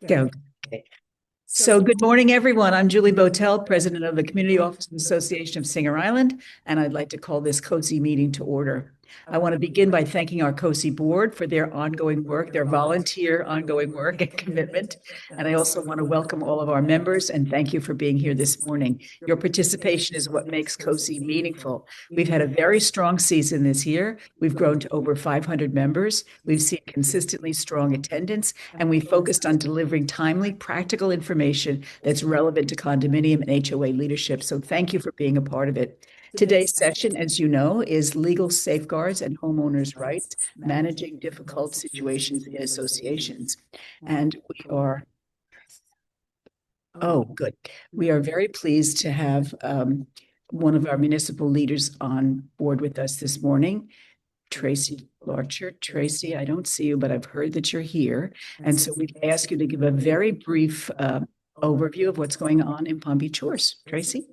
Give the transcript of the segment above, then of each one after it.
Go. Okay. So good morning, everyone. I'm Julie Botel, President of the Community Office Association of Singer Island, and I'd like to call this COSI meeting to order. I want to begin by thanking our COSI board for their ongoing work, their volunteer ongoing work and commitment. And I also want to welcome all of our members and thank you for being here this morning. Your participation is what makes COSI meaningful. We've had a very strong season this year. We've grown to over 500 members. We've seen consistently strong attendance, and we focused on delivering timely, practical information that's relevant to condominium and HOA leadership. So thank you for being a part of it. Today's session, as you know, is legal safeguards and homeowners' rights, managing difficult situations in associations. And good. We are very pleased to have one of our municipal leaders on board with us this morning, Tracy Larcher. Tracy, I don't see you, but I've heard that you're here. And so we ask you to give a very brief overview of what's going on in Palm Beach Shores. Tracy?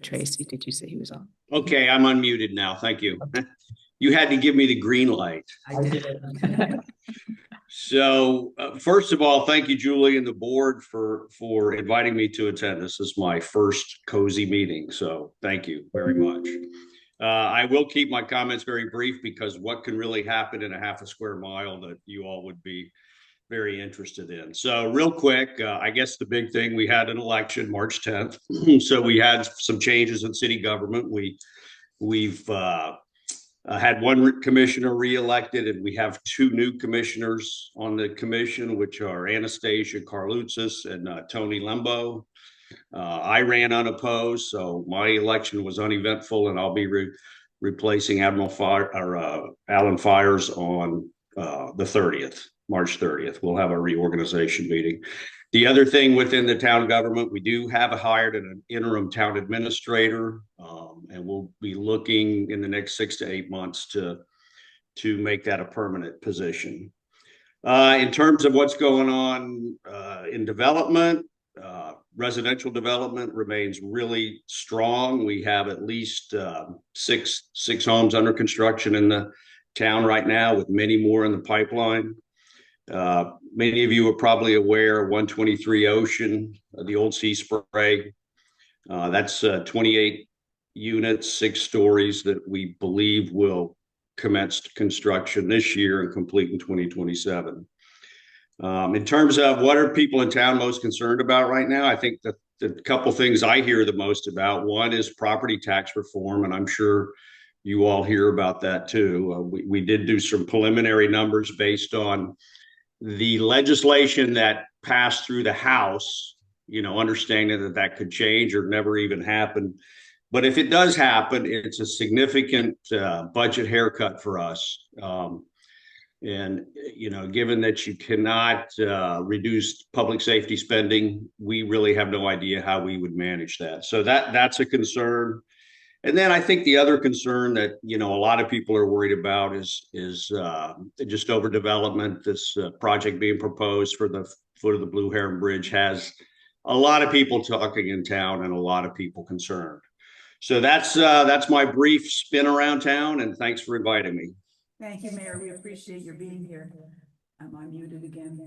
Tracy, did you say he was on? Okay, I'm unmuted now. Thank you. You had to give me the green light. I did. So first of all, thank you, Julie, and the board for inviting me to attend. This is my first COSI meeting, so thank you very much. I will keep my comments very brief because what can really happen in a half a square mile that you all would be very interested in. So real quick, I guess the big thing, we had an election March 10th. So we had some changes in city government. We've had one commissioner reelected, and we have two new commissioners on the commission, which are Anastasia Karloutzis and Tony Lembo. I ran unopposed, so my election was uneventful, and I'll be replacing Alan Fires on the 30th. March 30th. We'll have a reorganization meeting. The other thing within the town government, we do have hired an interim town administrator, and we'll be looking in the next 6 to 8 months to make that a permanent position. In terms of what's going on in development, residential development remains really strong. We have at least six homes under construction in the town right now, with many more in the pipeline. Many of you are probably aware 123 Ocean, the old Sea Spray. That's 28 units, 6 stories that we believe will commence construction this year and complete in 2027. In terms of what are people in town most concerned about right now, I think that the couple things I hear the most about, one is property tax reform, and I'm sure you all hear about that too. We did do some preliminary numbers based on the legislation that passed through the House, understanding that could change or never even happen. But if it does happen, it's a significant budget haircut for us. And given that you cannot reduce public safety spending, we really have no idea how we would manage that. So that's a concern. And then I think the other concern that a lot of people are worried about is just overdevelopment. This project being proposed for the foot of the Blue Heron Bridge has a lot of people talking in town and a lot of people concerned. So that's my brief spin around town, and thanks for inviting me. Thank you, Mayor. We appreciate your being here. Am I muted again?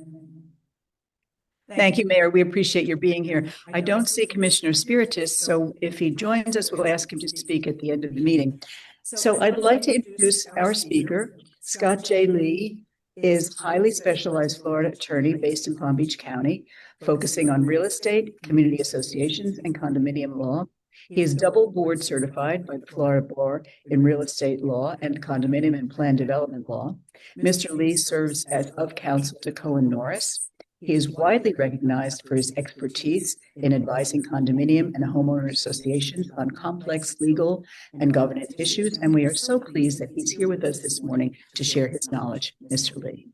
Thank you, Mayor. We appreciate your being here. I don't see Commissioner Spiritus, so if he joins us, we'll ask him to speak at the end of the meeting. So I'd like to introduce our speaker. Scott J. Lee is highly specialized Florida attorney based in Palm Beach County, focusing on real estate, community associations, and condominium law. He is double board certified by the Florida Bar in real estate law and condominium and plan development law. Mr. Lee serves as of counsel to Cohen Norris. He is widely recognized for his expertise in advising condominium and homeowner associations on complex legal and governance issues, and we are so pleased that he's here with us this morning to share his knowledge. Mr. Lee.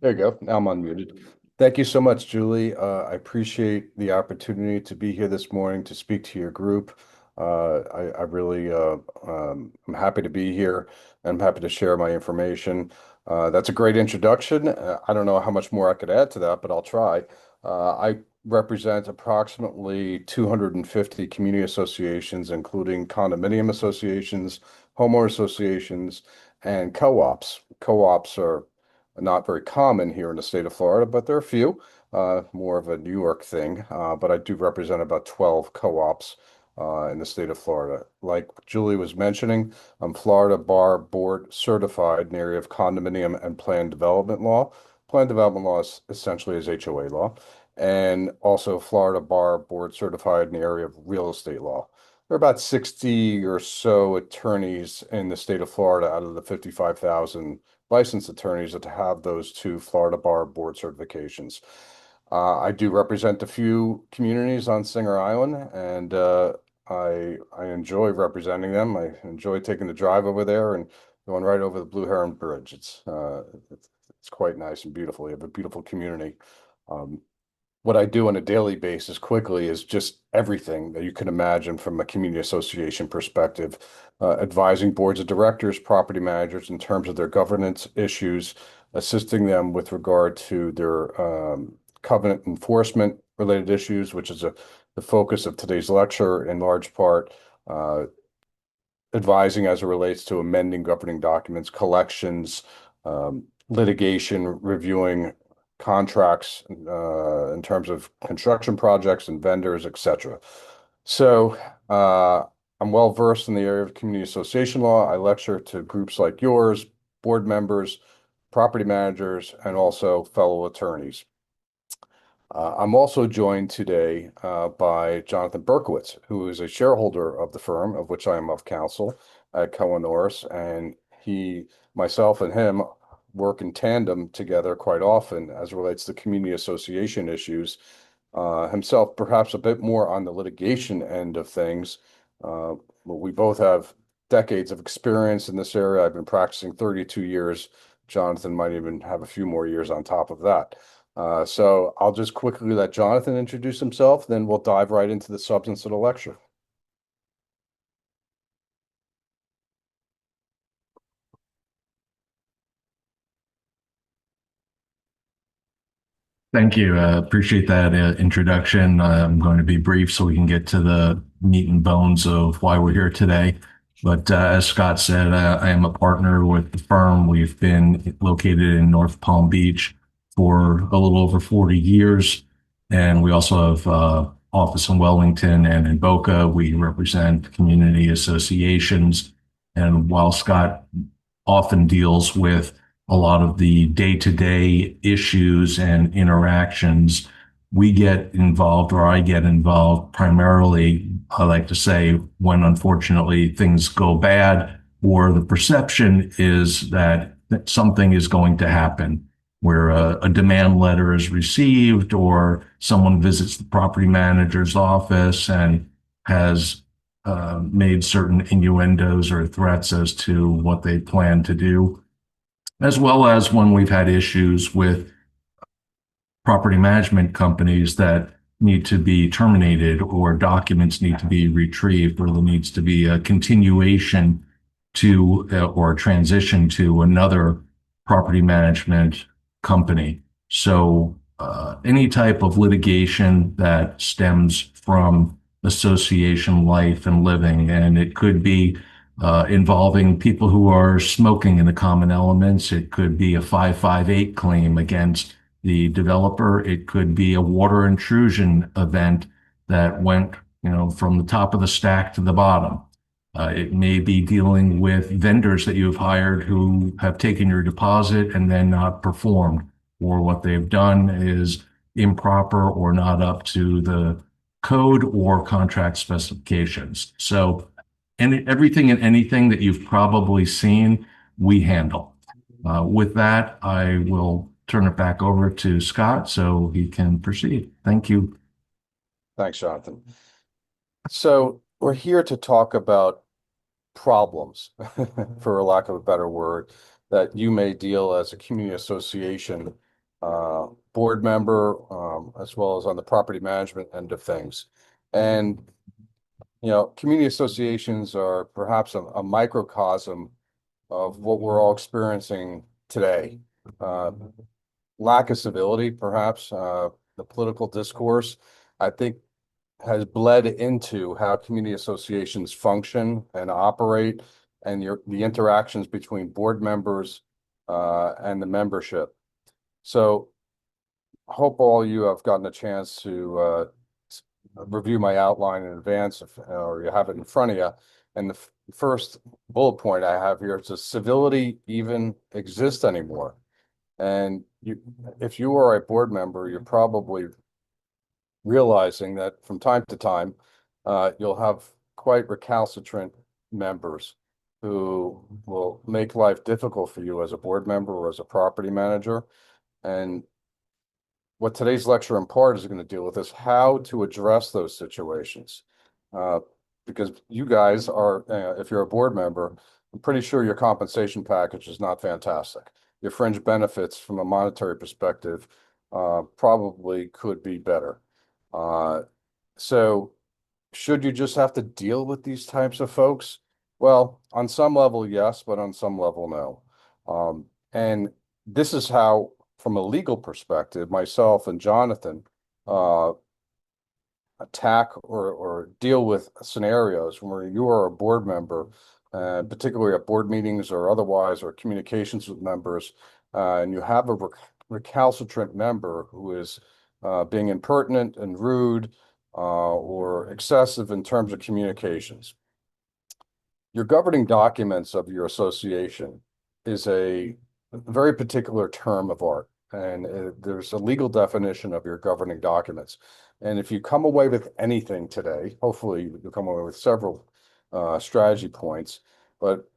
There you go. Now I'm unmuted. Thank you so much, Julie. I appreciate the opportunity to be here this morning to speak to your group. I really I'm happy to be here, and I'm happy to share my information. That's a great introduction. I don't know how much more I could add to that, but I'll try. I represent approximately 250 community associations, including condominium associations, homeowner associations, and co-ops. Co-ops are not very common here in the state of Florida, but there are a few, more of a New York thing. But I do represent about 12 co-ops in the state of Florida. Like Julie was mentioning, I'm Florida Bar Board certified in the area of condominium and planned development law. Planned development law is essentially is HOA law, and also Florida Bar Board certified in the area of real estate law. There are about 60 or so attorneys in the state of Florida out of the 55,000 licensed attorneys that have those two Florida Bar Board certifications. I do represent a few communities on Singer Island, and I enjoy representing them. I enjoy taking the drive over there and going right over the Blue Heron Bridge. It's quite nice and beautiful. We have a beautiful community. Um, what I do on a daily basis quickly is just everything that you can imagine from a community association perspective, advising boards of directors, property managers in terms of their governance issues, assisting them with regard to their covenant enforcement related issues, which is the focus of today's lecture in large part, uh, advising as it relates to amending governing documents, collections, litigation, reviewing contracts in terms of construction projects and vendors, etc. So I'm well versed in the area of community association law. I lecture to groups like yours, board members, property managers, and also fellow attorneys. I'm also joined today by Jonathan Berkowitz, who is a shareholder of the firm, of which I am of counsel at Cohen Norris, and myself and him work in tandem together quite often as it relates to community association issues. Himself, perhaps a bit more on the litigation end of things. But we both have decades of experience in this area. I've been practicing 32 years. Jonathan might even have a few more years on top of that. So I'll just quickly let Jonathan introduce himself, then we'll dive right into the substance of the lecture. Thank you. Appreciate that introduction. I'm going to be brief so we can get to the meat and bones of why we're here today. But as Scott said, I am a partner with the firm. We've been located in North Palm Beach for a little over 40 years. And we also have office in Wellington and in Boca. We represent community associations. And while Scott often deals with a lot of the day-to-day issues and interactions, we get involved, or I get involved primarily, I like to say, when unfortunately things go bad, or the perception is that something is going to happen, where a demand letter is received, or someone visits the property manager's office and has made certain innuendos or threats as to what they plan to do, as well as when we've had issues with property management companies that need to be terminated or documents need to be retrieved, or there needs to be a continuation to or a transition to another property management company. So any type of litigation that stems from association life and living, and it could be involving people who are smoking in the common elements. It could be a 558 claim against the developer. It could be a water intrusion event that went, from the top of the stack to the bottom. It may be dealing with vendors that you've hired who have taken your deposit and then not performed, or what they've done is improper or not up to the code or contract specifications. So everything and anything that you've probably seen, we handle. With that, I will turn it back over to Scott so he can proceed. Thank you. Thanks, Jonathan. So we're here to talk about problems, for a lack of a better word, that you may deal as a community association board member, as well as on the property management end of things. And community associations are perhaps a microcosm of what we're all experiencing today. Lack of civility, perhaps, the political discourse, I think has bled into how community associations function and operate and the interactions between board members and the membership. So hope all you have gotten a chance to review my outline in advance or you have it in front of you. And the first bullet point I have here is, does civility even exist anymore? And if you are a board member, you're probably realizing that from time to time, you'll have quite recalcitrant members who will make life difficult for you as a board member or as a property manager. And what today's lecture in part is going to deal with is how to address those situations. Because you guys are, if you're a board member, I'm pretty sure your compensation package is not fantastic. Your fringe benefits from a monetary perspective probably could be better. So should you just have to deal with these types of folks? Well, on some level, yes, but on some level, no. And this is how, from a legal perspective, myself and Jonathan attack or deal with scenarios where you are a board member, particularly at board meetings or otherwise, or communications with members, and you have a recalcitrant member who is being impertinent and rude or excessive in terms of communications. Your governing documents of your association is a very particular term of art, and there's a legal definition of your governing documents. And if you come away with anything today, hopefully you'll come away with several strategy points, but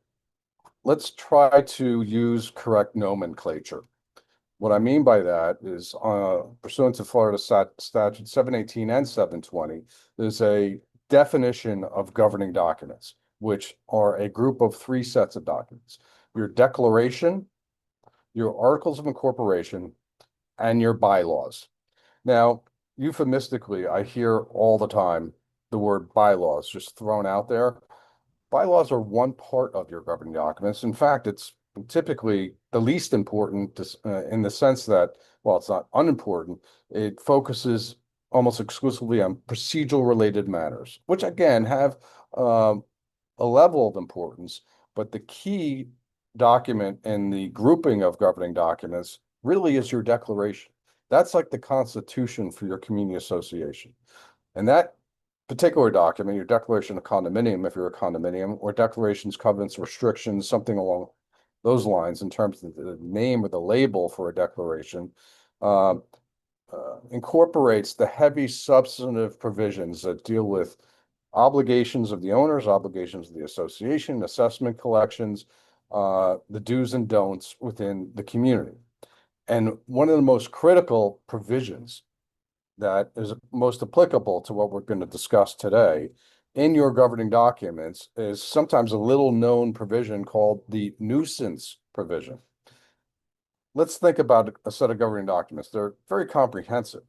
let's try to use correct nomenclature. What I mean by that is pursuant to Florida statute 718 and 720, there's a definition of governing documents, which are a group of 3 sets of documents: your declaration, your articles of incorporation, and your bylaws. Now, euphemistically, I hear all the time the word bylaws just thrown out there. Bylaws are one part of your governing documents. In fact, it's typically the least important in the sense that, while it's not unimportant, it focuses almost exclusively on procedural related matters, which again have a level of importance, but the key document in the grouping of governing documents really is your declaration. That's like the constitution for your community association. And that particular document, your declaration of condominium, if you're a condominium, or declarations, covenants, restrictions, something along those lines in terms of the name or the label for a declaration, incorporates the heavy substantive provisions that deal with obligations of the owners, obligations of the association, assessment collections, the do's and don'ts within the community. And one of the most critical provisions that is most applicable to what we're going to discuss today in your governing documents is sometimes a little known provision called the nuisance provision. Let's think about a set of governing documents. They're very comprehensive,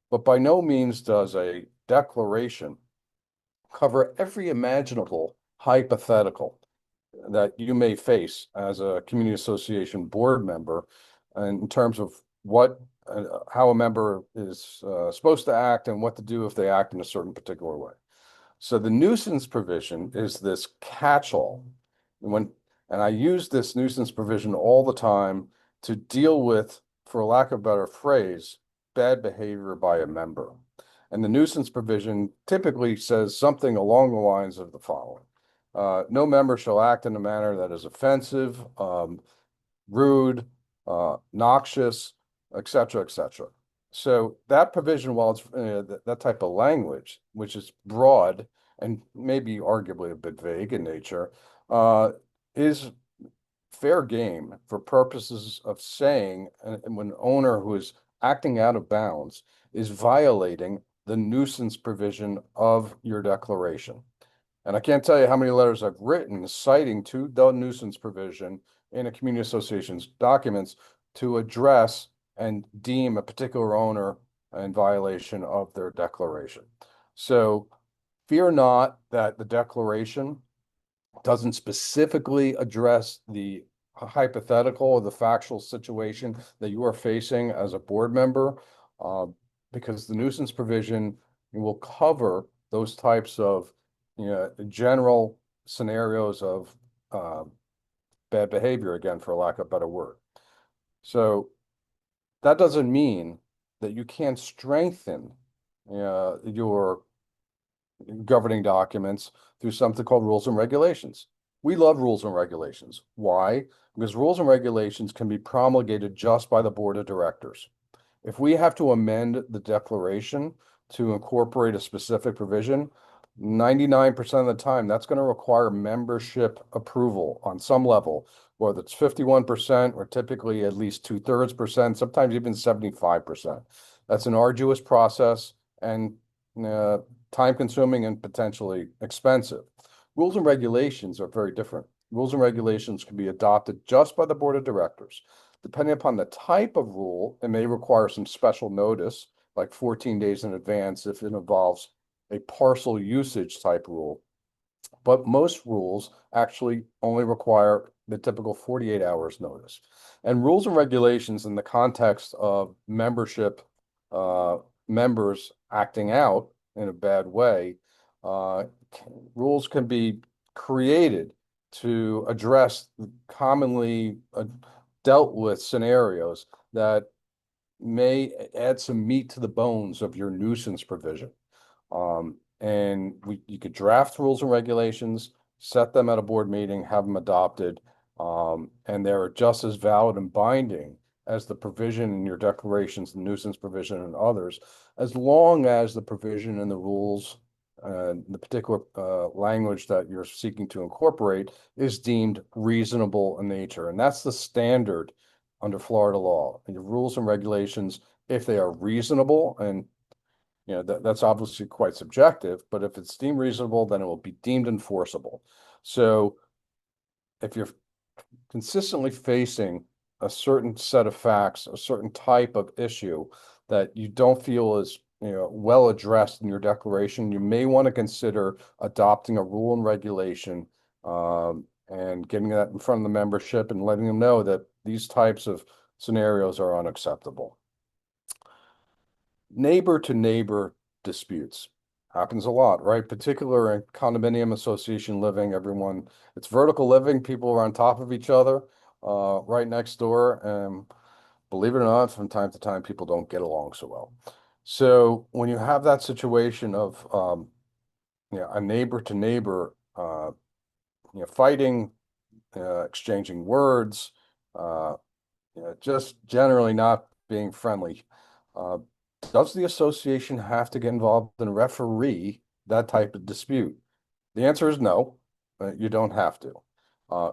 but by no means does a declaration cover every imaginable hypothetical that you may face as a community association board member in terms of how a member is supposed to act and what to do if they act in a certain particular way. So the nuisance provision is this catch-all. And I use this nuisance provision all the time to deal with, for lack of a better phrase, bad behavior by a member. And the nuisance provision typically says something along the lines of the following. No member shall act in a manner that is offensive, rude, noxious, et cetera, et cetera. So that provision, while it's that type of language, which is broad and maybe arguably a bit vague in nature, is fair game for purposes of saying when an owner who is acting out of bounds is violating the nuisance provision of your declaration. And I can't tell you how many letters I've written citing to the nuisance provision in a community association's documents to address and deem a particular owner in violation of their declaration. So fear not that the declaration doesn't specifically address the hypothetical or the factual situation that you are facing as a board member. because the nuisance provision will cover those types of, general scenarios of bad behavior, again, for lack of a better word. So that doesn't mean that you can't strengthen your governing documents through something called rules and regulations. We love rules and regulations. Why? Because rules and regulations can be promulgated just by the board of directors. If we have to amend the declaration to incorporate a specific provision, 99% of the time, that's going to require membership approval on some level, whether it's 51% or typically at least 2/3%, sometimes even 75%. That's an arduous process and time consuming and potentially expensive. Rules and regulations are very different. Rules and regulations can be adopted just by the board of directors. Depending upon the type of rule, it may require some special notice, like 14 days in advance if it involves a parcel usage type rule. But most rules actually only require the typical 48 hours notice. And rules and regulations in the context of membership, members acting out in a bad way, rules can be created to address commonly dealt with scenarios that may add some meat to the bones of your nuisance provision. And you could draft rules and regulations, set them at a board meeting, have them adopted, and they're just as valid and binding as the provision in your declarations, the nuisance provision and others, as long as the provision and the rules, the particular language that you're seeking to incorporate is deemed reasonable in nature. And that's the standard under Florida law. And your rules and regulations, if they are reasonable, and that's obviously quite subjective, but if it's deemed reasonable, then it will be deemed enforceable. So if you're consistently facing a certain set of facts, a certain type of issue that you don't feel is well addressed in your declaration, you may want to consider adopting a rule and regulation, and getting that in front of the membership and letting them know that these types of scenarios are unacceptable. Neighbor to neighbor disputes happens a lot, right? Particular in condominium association living, it's vertical living, people are on top of each other, right next door. And believe it or not, from time to time, people don't get along so well. So when you have that situation of, a neighbor to neighbor, fighting, exchanging words, just generally not being friendly, does the association have to get involved and referee that type of dispute? The answer is no, you don't have to.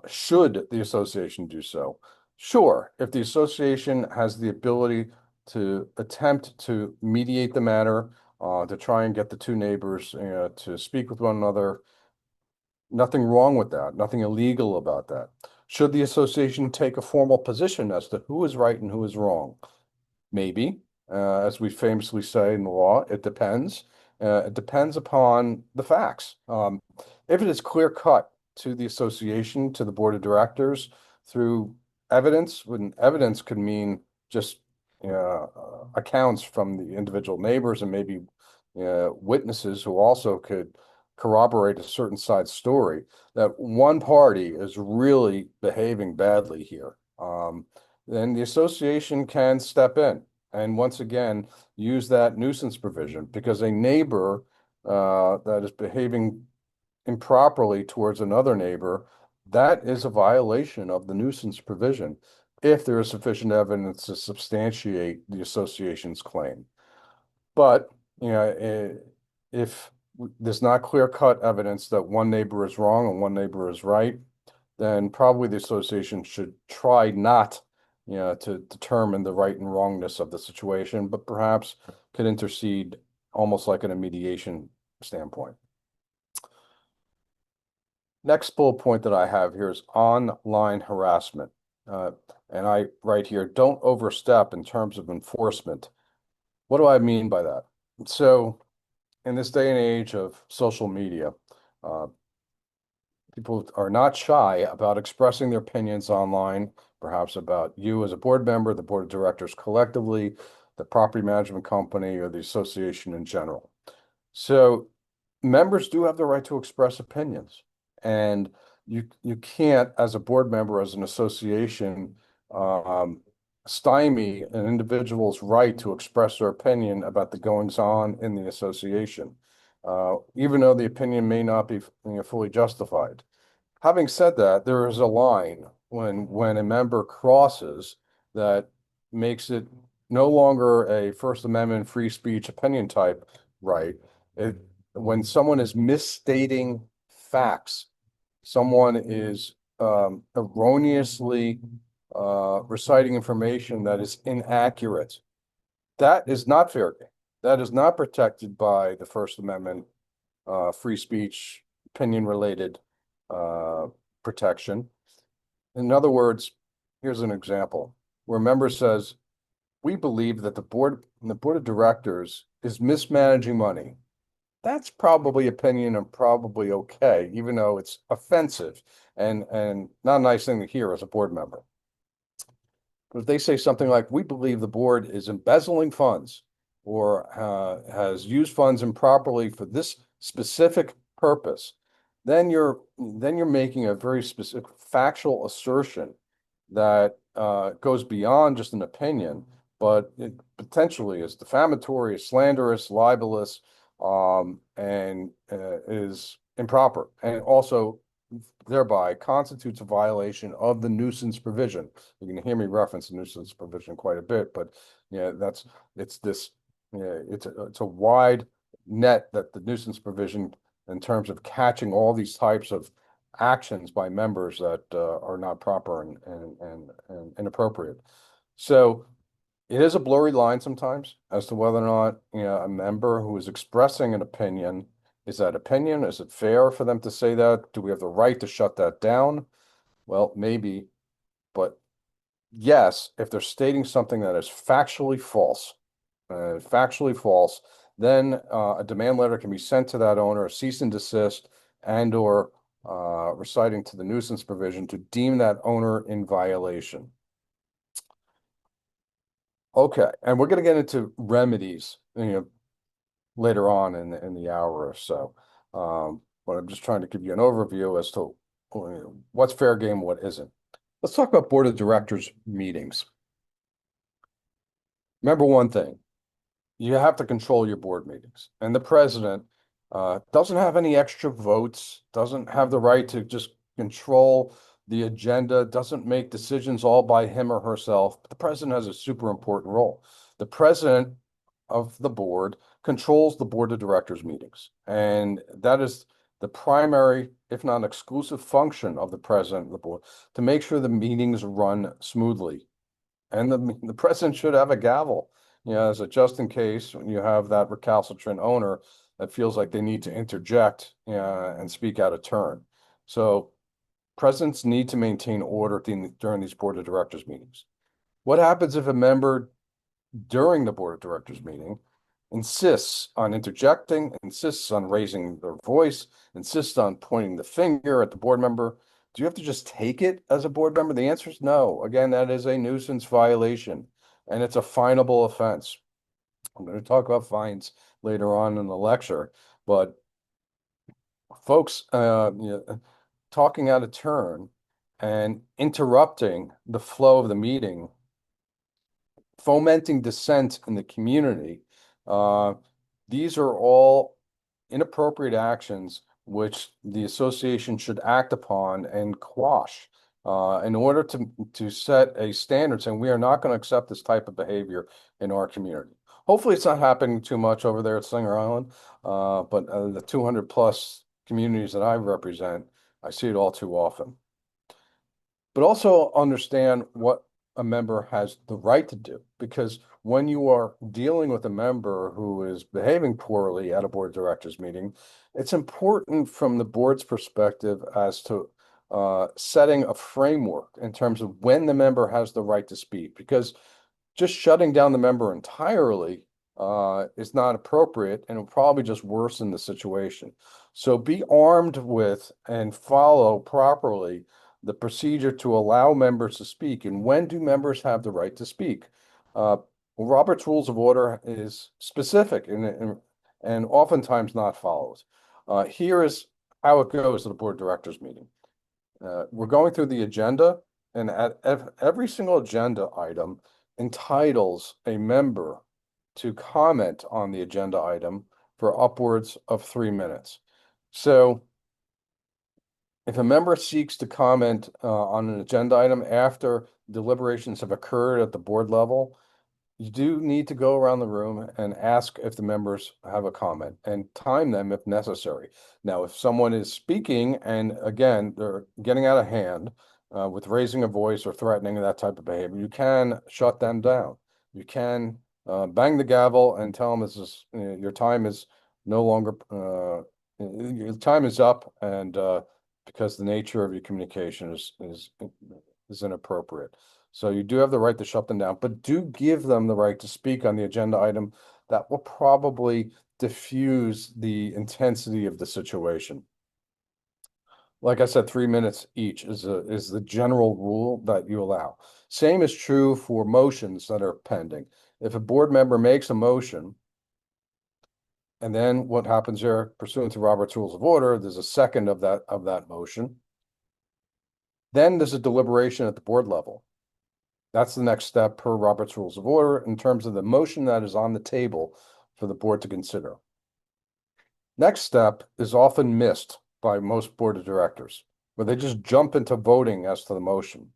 Should the association do so? Sure, if the association has the ability to attempt to mediate the matter, to try and get the two neighbors to speak with one another, nothing wrong with that, nothing illegal about that. Should the association take a formal position as to who is right and who is wrong? Maybe. As we famously say in the law, it depends. It depends upon the facts. If it is clear cut to the association, to the board of directors through evidence, when evidence could mean just accounts from the individual neighbors and maybe witnesses who also could corroborate a certain side story, that one party is really behaving badly here, then the association can step in and once again use that nuisance provision, because a neighbor that is behaving improperly towards another neighbor, that is a violation of the nuisance provision if there is sufficient evidence to substantiate the association's claim. But if there's not clear-cut evidence that one neighbor is wrong and one neighbor is right, then probably the association should try not to determine the right and wrongness of the situation, but perhaps could intercede almost like in a mediation standpoint. Next bullet point that I have here is online harassment. And I write here, don't overstep in terms of enforcement. What do I mean by that? So in this day and age of social media, people are not shy about expressing their opinions online, perhaps about you as a board member, the board of directors collectively, the property management company, or the association in general. So members do have the right to express opinions, and you can't, as a board member, as an association, um, stymie an individual's right to express their opinion about the goings on in the association, even though the opinion may not be fully justified. Having said that, there is a line when a member crosses that makes it no longer a First Amendment free speech opinion type right. It, when someone is misstating facts, someone is erroneously reciting information that is inaccurate. That is not fair game. That is not protected by the First Amendment free speech opinion related uh, protection. In other words, here's an example where a member says, we believe that the board of directors is mismanaging money. That's probably opinion and probably okay, even though it's offensive and not a nice thing to hear as a board member. But if they say something like, we believe the board is embezzling funds or has used funds improperly for this specific purpose, then you're making a very specific factual assertion that goes beyond just an opinion, but it potentially is defamatory, slanderous, libelous, and is improper, and also thereby constitutes a violation of the nuisance provision. You can hear me reference the nuisance provision quite a bit, but yeah, it's this, yeah, it's a wide net that the nuisance provision, in terms of catching all these types of actions by members that are not proper and inappropriate. So it is a blurry line sometimes as to whether or not, a member who is expressing an opinion, is that opinion? Is it fair for them to say that? Do we have the right to shut that down? Well, maybe, but yes, if they're stating something that is factually false, then a demand letter can be sent to that owner, a cease and desist, and or reciting to the nuisance provision to deem that owner in violation. Okay, and we're going to get into remedies, later on in the hour or so. But I'm just trying to give you an overview as to what's fair game, what isn't. Let's talk about board of directors meetings. Remember one thing, you have to control your board meetings, and the president doesn't have any extra votes, doesn't have the right to just control the agenda, doesn't make decisions all by him or herself. But the president has a super important role. The president of the board controls the board of directors meetings, and that is the primary, if not exclusive, function of the president of the board, to make sure the meetings run smoothly. And the president should have a gavel, as a just in case when you have that recalcitrant owner that feels like they need to interject, and speak out of turn. So presidents need to maintain order during these board of directors meetings. What happens if a member during the board of directors meeting insists on interjecting, insists on raising their voice, insists on pointing the finger at the board member? Do you have to just take it as a board member? The answer is no. Again, that is a nuisance violation, and it's a finable offense. I'm going to talk about fines later on in the lecture, but folks, talking out of turn and interrupting the flow of the meeting, fomenting dissent in the community, these are all inappropriate actions which the association should act upon and quash in order to set a standard saying we are not going to accept this type of behavior in our community. Hopefully it's not happening too much over there at Singer Island, but the 200 plus communities that I represent, I see it all too often. But also understand what a member has the right to do, because when you are dealing with a member who is behaving poorly at a board of directors meeting, it's important from the board's perspective as to setting a framework in terms of when the member has the right to speak, because just shutting down the member entirely is not appropriate and will probably just worsen the situation. So be armed with and follow properly the procedure to allow members to speak. And when do members have the right to speak? Well, Robert's Rules of Order is specific and oftentimes not followed. Here is how it goes at a board of directors meeting. We're going through the agenda, and every single agenda item entitles a member to comment on the agenda item for upwards of 3 minutes. So if a member seeks to comment on an agenda item after deliberations have occurred at the board level, you do need to go around the room and ask if the members have a comment and time them if necessary. Now, if someone is speaking and again, they're getting out of hand with raising a voice or threatening that type of behavior, you can shut them down. You can bang the gavel and tell them this is your time is no longer your time is up, and because the nature of your communication is inappropriate. So you do have the right to shut them down, but do give them the right to speak on the agenda item that will probably diffuse the intensity of the situation. Like I said, 3 minutes each is the general rule that you allow. Same is true for motions that are pending. If a board member makes a motion, and then what happens there, pursuant to Robert's Rules of Order, there's a second of that motion. Then there's a deliberation at the board level. That's the next step per Robert's Rules of Order in terms of the motion that is on the table for the board to consider. Next step is often missed by most board of directors, where they just jump into voting as to the motion.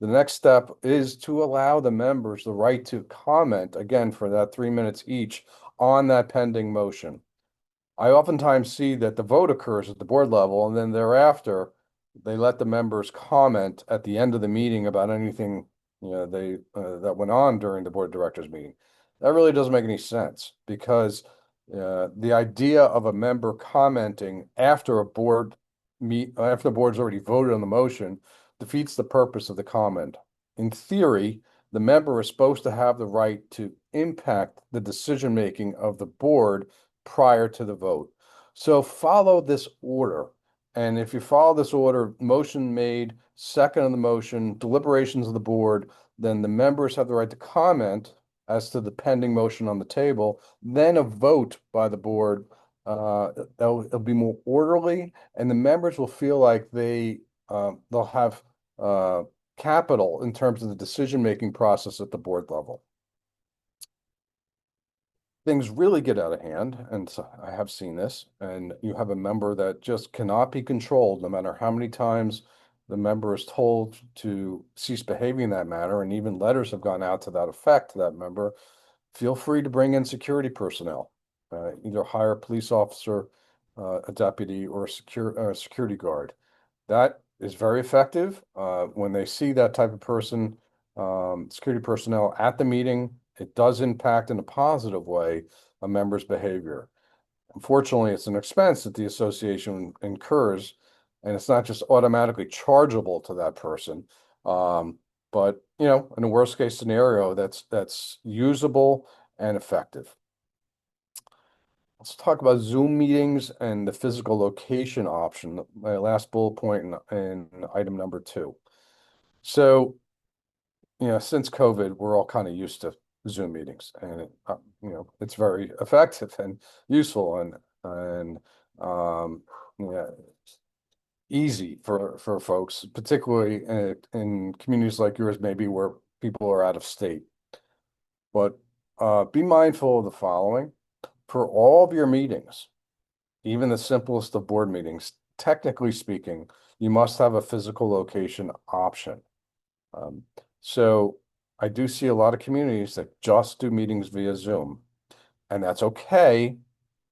The next step is to allow the members the right to comment, again, for that 3 minutes each on that pending motion. I oftentimes see that the vote occurs at the board level, and then thereafter, they let the members comment at the end of the meeting about anything that went on during the board of directors meeting. That really doesn't make any sense because the idea of a member commenting after after the board's already voted on the motion defeats the purpose of the comment. In theory, the member is supposed to have the right to impact the decision making of the board prior to the vote. So follow this order. And if you follow this order, motion made, second on the motion, deliberations of the board, then the members have the right to comment as to the pending motion on the table, then a vote by the board. It'll be more orderly, and the members will feel like they'll have capital in terms of the decision-making process at the board level. Things really get out of hand, and so I have seen this, and you have a member that just cannot be controlled, no matter how many times the member is told to cease behaving in that manner, and even letters have gone out to that effect to that member. Feel free to bring in security personnel, either hire a police officer, a deputy, or a security guard. That is very effective. When they see that type of person, security personnel at the meeting, it does impact in a positive way a member's behavior. Unfortunately, it's an expense that the association incurs, and it's not just automatically chargeable to that person. But in a worst case scenario, that's usable and effective. Let's talk about Zoom meetings and the physical location option, my last bullet point in item number 2. So, since COVID, we're all kind of used to Zoom meetings, and it's very effective and useful and easy for folks, particularly in communities like yours, maybe where people are out of state. But be mindful of the following. For all of your meetings, even the simplest of board meetings, technically speaking, you must have a physical location option. So I do see a lot of communities that just do meetings via Zoom, and that's okay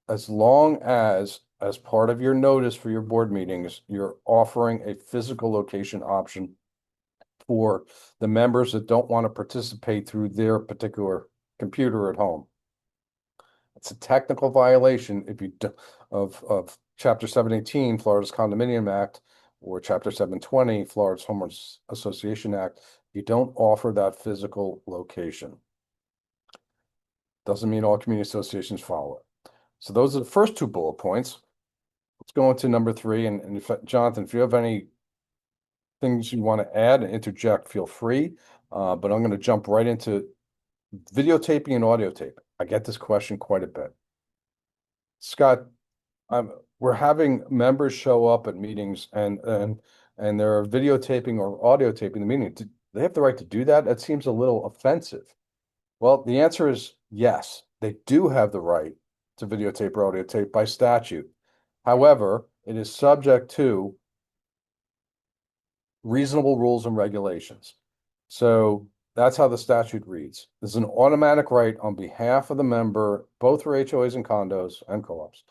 as long as part of your notice for your board meetings, you're offering a physical location option for the members that don't want to participate through their particular computer at home. It's a technical violation if you of Chapter 718, Florida's Condominium Act, or Chapter 720, Florida's Homeowners Association Act. You don't offer that physical location. Doesn't mean all community associations follow it. So those are the first 2 bullet points. Let's go into number 3. And if, Jonathan, if you have any things you want to add and interject, feel free. But I'm going to jump right into Videotaping and audio tape. I get this question quite a bit. Scott, we're having members show up at meetings and they're videotaping or audio taping the meeting. Do they have the right to do that? That seems a little offensive. Well, the answer is yes, they do have the right to videotape or audio tape by statute. However, it is subject to reasonable rules and regulations. So that's how the statute reads. There's an automatic right on behalf of the member, both for HOAs and condos and co-ops,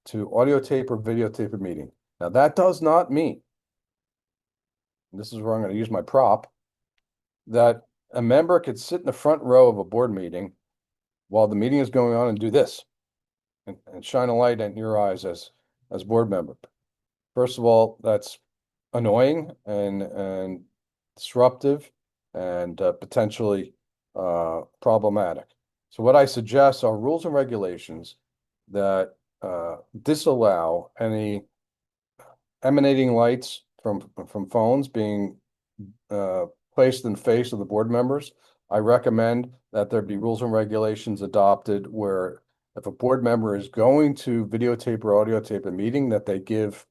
to audio tape or videotape a meeting. Now, that does not mean, and this is where I'm going to use my prop, that a member could sit in the front row of a board meeting while the meeting is going on and do this and shine a light in your eyes as board member. First of all, that's annoying and disruptive and potentially problematic. So what I suggest are rules and regulations that disallow any emanating lights from phones being placed in the face of the board members. I recommend that there be rules and regulations adopted where if a board member is going to videotape or audio tape a meeting, that they give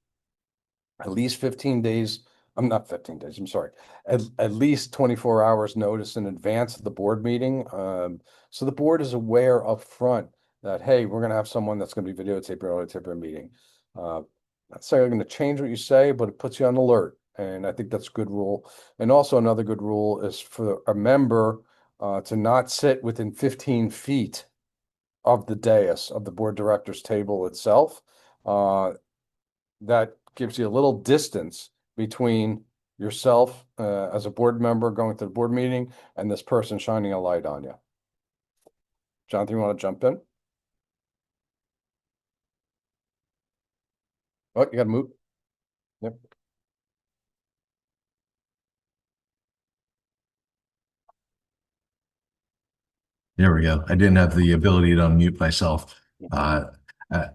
at least 15 days, I'm not 15 days, I'm sorry, at least 24 hours notice in advance of the board meeting. So the board is aware up front that, hey, we're going to have someone that's going to be videotaping or audio taping a meeting. Not saying I'm going to change what you say, but it puts you on alert. And I think that's a good rule. And also another good rule is for a member to not sit within 15 feet of the dais of the board director's table itself. That gives you a little distance between yourself as a board member going to the board meeting and this person shining a light on you. Jonathan, you want to jump in? Oh, you got to move. Yep. There we go. I didn't have the ability to unmute myself. Uh, uh,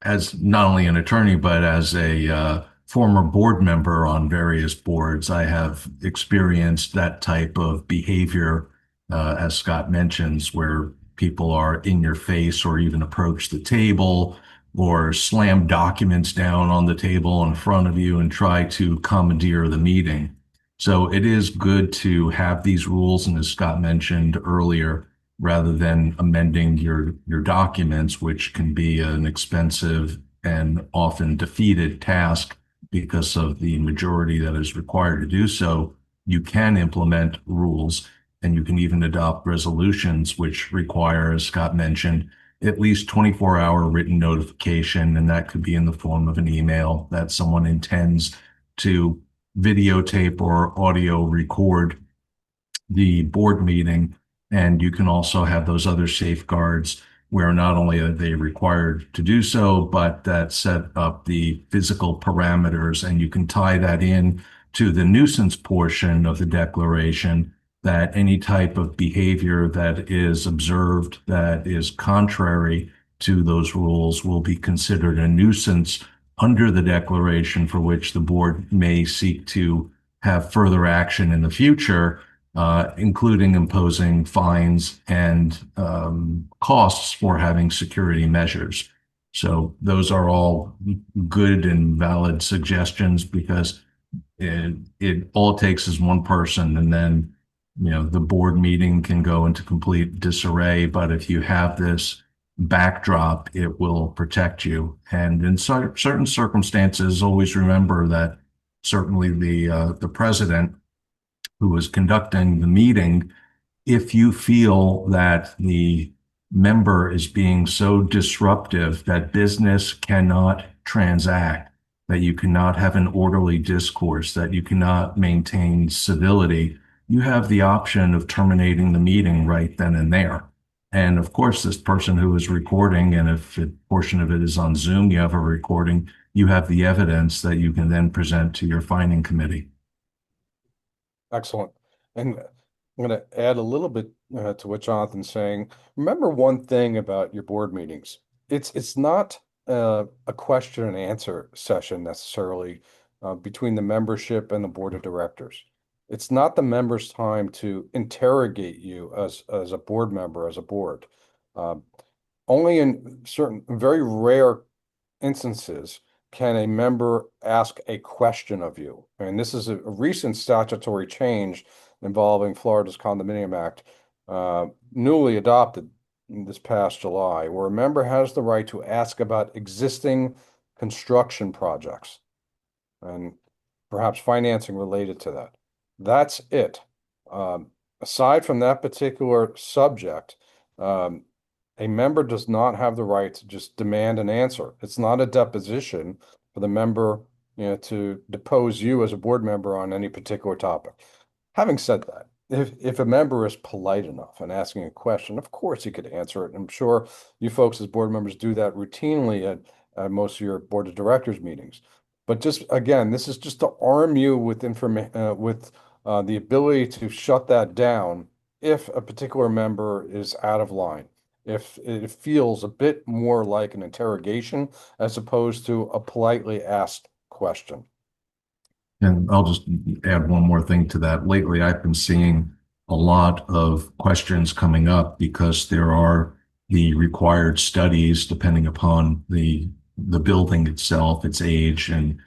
as not only an attorney, but as a former board member on various boards, I have experienced that type of behavior, as Scott mentions, where people are in your face or even approach the table or slam documents down on the table in front of you and try to commandeer the meeting. So it is good to have these rules. And as Scott mentioned earlier, rather than amending your documents, which can be an expensive and often defeated task because of the majority that is required to do so, you can implement rules and you can even adopt resolutions, which require, as Scott mentioned, at least 24-hour written notification, and that could be in the form of an email that someone intends to videotape or audio record the board meeting. And you can also have those other safeguards where not only are they required to do so, but that set up the physical parameters, and you can tie that in to the nuisance portion of the declaration, that any type of behavior that is observed that is contrary to those rules will be considered a nuisance under the declaration, for which the board may seek to have further action in the future, including imposing fines and costs for having security measures. So those are all good and valid suggestions, because it all it takes is one person, and then the board meeting can go into complete disarray. But if you have this backdrop, it will protect you. And in certain circumstances, always remember that certainly the president who is conducting the meeting, if you feel that the member is being so disruptive that business cannot transact, that you cannot have an orderly discourse, that you cannot maintain civility, you have the option of terminating the meeting right then and there. And of course, this person who is recording, and if a portion of it is on Zoom, you have a recording, you have the evidence that you can then present to your finding committee. Excellent. And I'm going to add a little bit to what Jonathan's saying. Remember one thing about your board meetings. It's not a question and answer session necessarily between the membership and the board of directors. It's not the member's time to interrogate you as a board member, as a board. Um, Only in certain very rare instances can a member ask a question of you. And this is a recent statutory change involving Florida's Condominium Act, newly adopted this past July, where a member has the right to ask about existing construction projects and perhaps financing related to that. That's it. Um, Aside from that particular subject, um, a member does not have the right to just demand an answer. It's not a deposition for the member, to depose you as a board member on any particular topic. Having said that, if a member is polite enough and asking a question, of course he could answer it. I'm sure you folks as board members do that routinely at most of your board of directors meetings. But just again, this is just to arm you with the ability to shut that down if a particular member is out of line. If it feels a bit more like an interrogation as opposed to a politely asked question. And I'll just add one more thing to that. Lately, I've been seeing a lot of questions coming up because there are the required studies depending upon the building itself, its age, and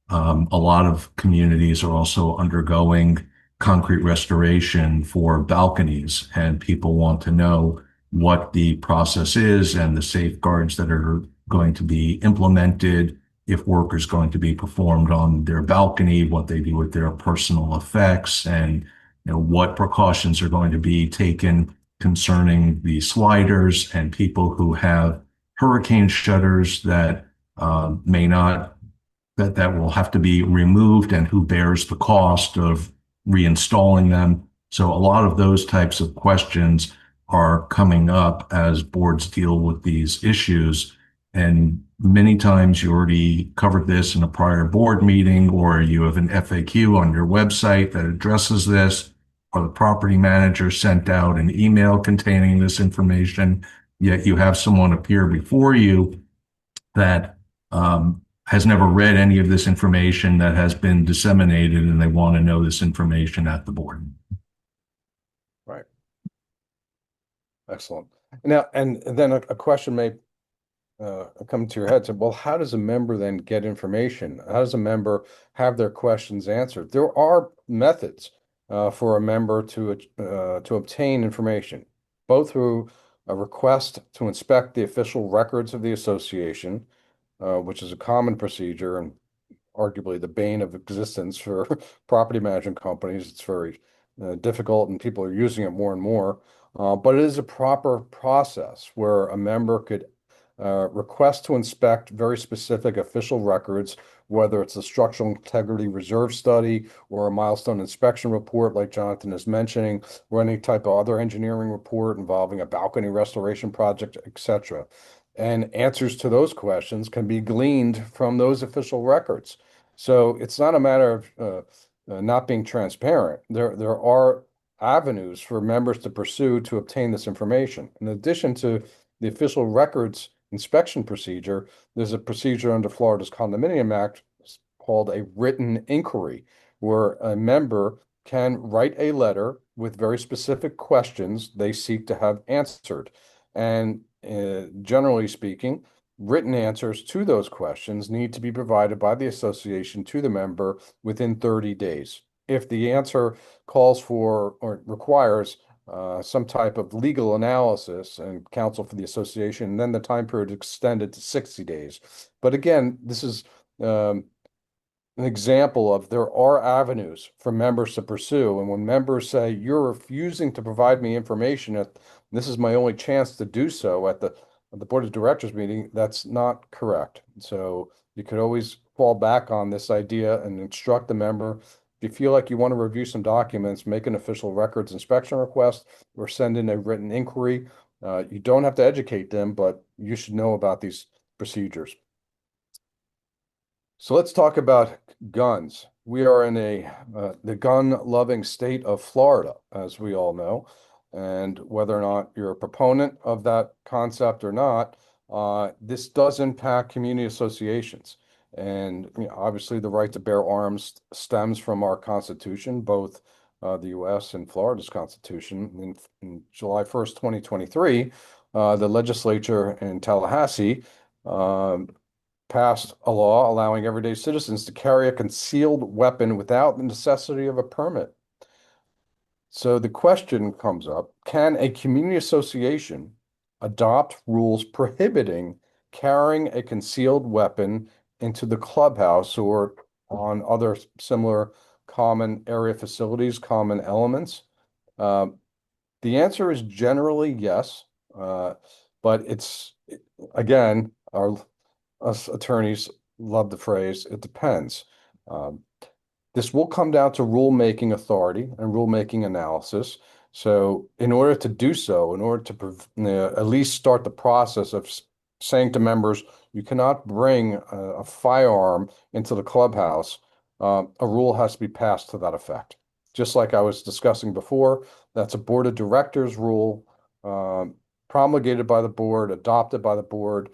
a lot of communities are also undergoing concrete restoration for balconies, and people want to know what the process is and the safeguards that are going to be implemented if work is going to be performed on their balcony, what they do with their personal effects, and what precautions are going to be taken concerning the sliders and people who have hurricane shutters that may not that will have to be removed and who bears the cost of reinstalling them. So a lot of those types of questions are coming up as boards deal with these issues. And many times you already covered this in a prior board meeting, or you have an FAQ on your website that addresses this, or the property manager sent out an email containing this information, yet you have someone appear before you that has never read any of this information that has been disseminated, and they want to know this information at the board. Right. Excellent. Now, and then a question may come to your head. So, well, how does a member then get information? How does a member have their questions answered? There are methods for a member to obtain information, both through a request to inspect the official records of the association, which is a common procedure and arguably the bane of existence for property management companies. It's very difficult and people are using it more and more. But it is a proper process where a member could request to inspect very specific official records, whether it's a structural integrity reserve study or a milestone inspection report, like Jonathan is mentioning, or any type of other engineering report involving a balcony restoration project, etc. And answers to those questions can be gleaned from those official records. So it's not a matter of not being transparent. There are avenues for members to pursue to obtain this information. In addition to the official records inspection procedure, there's a procedure under Florida's Condominium Act called a written inquiry, where a member can write a letter with very specific questions they seek to have answered. And generally speaking, written answers to those questions need to be provided by the association to the member within 30 days. If the answer calls for or requires some type of legal analysis and counsel for the association, and then the time period is extended to 60 days. But again, this is an example of there are avenues for members to pursue. And when members say, you're refusing to provide me information, this is my only chance to do so at the board of directors meeting, that's not correct. So you could always fall back on this idea and instruct the member. If you feel like you want to review some documents, make an official records inspection request or send in a written inquiry. You don't have to educate them, but you should know about these procedures. So let's talk about guns. We are in the gun-loving state of Florida, as we all know. And whether or not you're a proponent of that concept or not, this does impact community associations. And obviously, the right to bear arms stems from our Constitution, both the U.S. and Florida's Constitution. In July 1st, 2023, the legislature in Tallahassee passed a law allowing everyday citizens to carry a concealed weapon without the necessity of a permit. So the question comes up, can a community association adopt rules prohibiting carrying a concealed weapon into the clubhouse or on other similar common area facilities, common elements? The answer is generally yes, but it's, again, us attorneys love the phrase, it depends. Um, this will come down to rulemaking authority and rulemaking analysis. So in order to do so, in order to at least start the process of saying to members, you cannot bring a firearm into the clubhouse, a rule has to be passed to that effect. Just like I was discussing before, that's a board of directors rule, promulgated by the board, adopted by the board.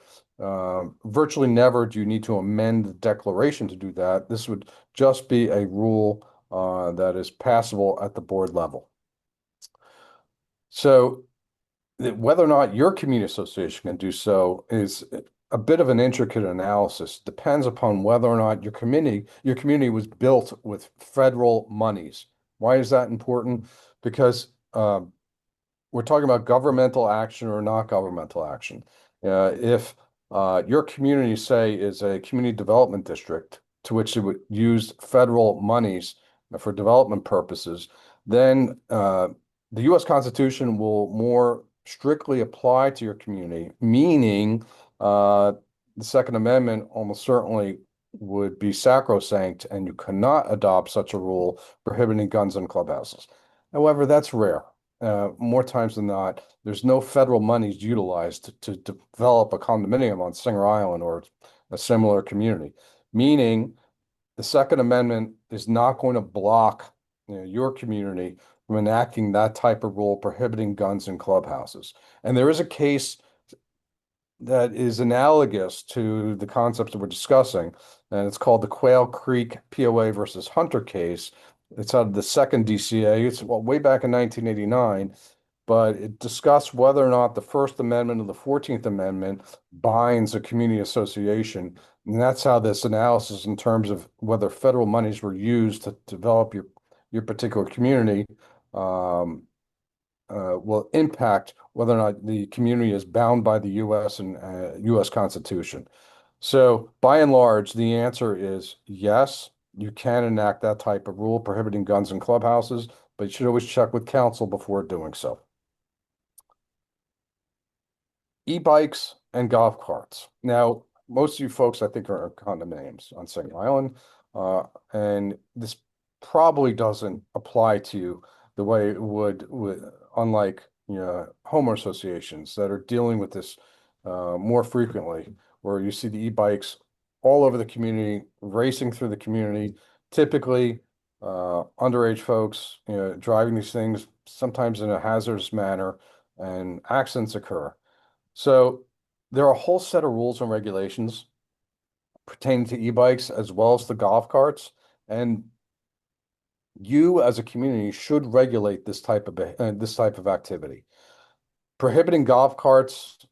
Virtually never do you need to amend the declaration to do that. This would just be a rule that is passable at the board level. So whether or not your community association can do so is a bit of an intricate analysis. Depends upon whether or not your community was built with federal monies. Why is that important? Because we're talking about governmental action or not governmental action. If your community, say, is a community development district to which it would use federal monies for development purposes, then the U.S. Constitution will more strictly apply to your community, meaning the Second Amendment almost certainly would be sacrosanct, and you cannot adopt such a rule prohibiting guns in clubhouses. However, that's rare. More times than not, there's no federal monies utilized to develop a condominium on Singer Island or a similar community, meaning the Second Amendment is not going to block your community from enacting that type of rule prohibiting guns in clubhouses. And there is a case that is analogous to the concepts that we're discussing, and it's called the Quail Creek POA versus Hunter case. It's out of the second DCA. It's way back in 1989, but it discussed whether or not the First Amendment and the 14th Amendment binds a community association. And that's how this analysis in terms of whether federal monies were used to develop your particular community will impact whether or not the community is bound by the U.S. and U.S. Constitution. So by and large, the answer is yes, you can enact that type of rule prohibiting guns in clubhouses, but you should always check with counsel before doing so. E-bikes and golf carts. Now, most of you folks, I think, are condominiums on Singer Island, and this probably doesn't apply to you the way it would unlike homeowner associations that are dealing with this more frequently, where you see the e-bikes all over the community, racing through the community, typically underage folks, driving these things sometimes in a hazardous manner, and accidents occur. So there are a whole set of rules and regulations pertaining to e-bikes as well as the golf carts, and you as a community should regulate this type of activity. Prohibiting golf carts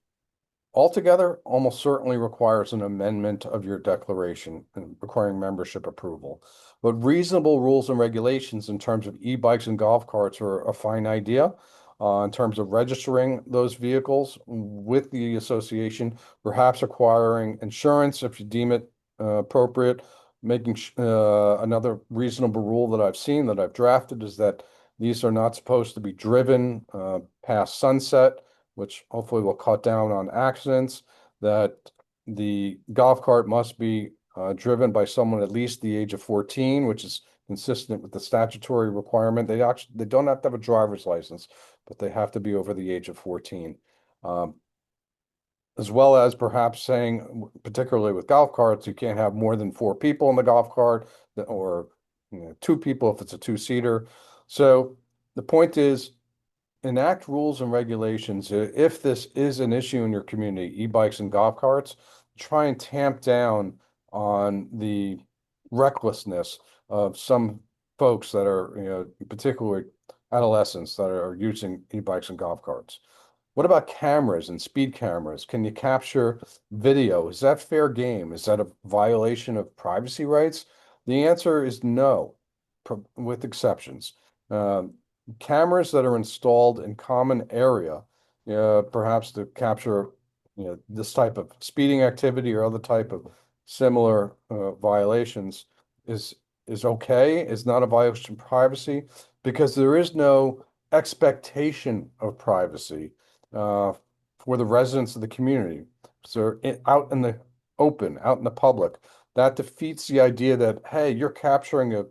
altogether almost certainly requires an amendment of your declaration and requiring membership approval. But reasonable rules and regulations in terms of e-bikes and golf carts are a fine idea. In terms of registering those vehicles with the association, perhaps requiring insurance if you deem it appropriate. Making another reasonable rule that I've seen that I've drafted is that these are not supposed to be driven past sunset, which hopefully will cut down on accidents. That the golf cart must be driven by someone at least the age of 14, which is consistent with the statutory requirement. They don't have to have a driver's license, but they have to be over the age of 14. As well as perhaps saying, particularly with golf carts, you can't have more than 4 people in the golf cart, or 2 people if it's a 2-seater. So the point is, enact rules and regulations. If this is an issue in your community, e-bikes and golf carts, try and tamp down on the recklessness of some folks that are, particularly adolescents that are using e-bikes and golf carts. What about cameras and speed cameras? Can you capture video? Is that fair game? Is that a violation of privacy rights? The answer is no, with exceptions. Um, Cameras that are installed in common area, perhaps to capture, this type of speeding activity or other type of similar violations is is okay. Is not a violation of privacy because there is no expectation of privacy uh, for the residents of the community. So out in the open, out in the public, that defeats the idea that, hey, you're capturing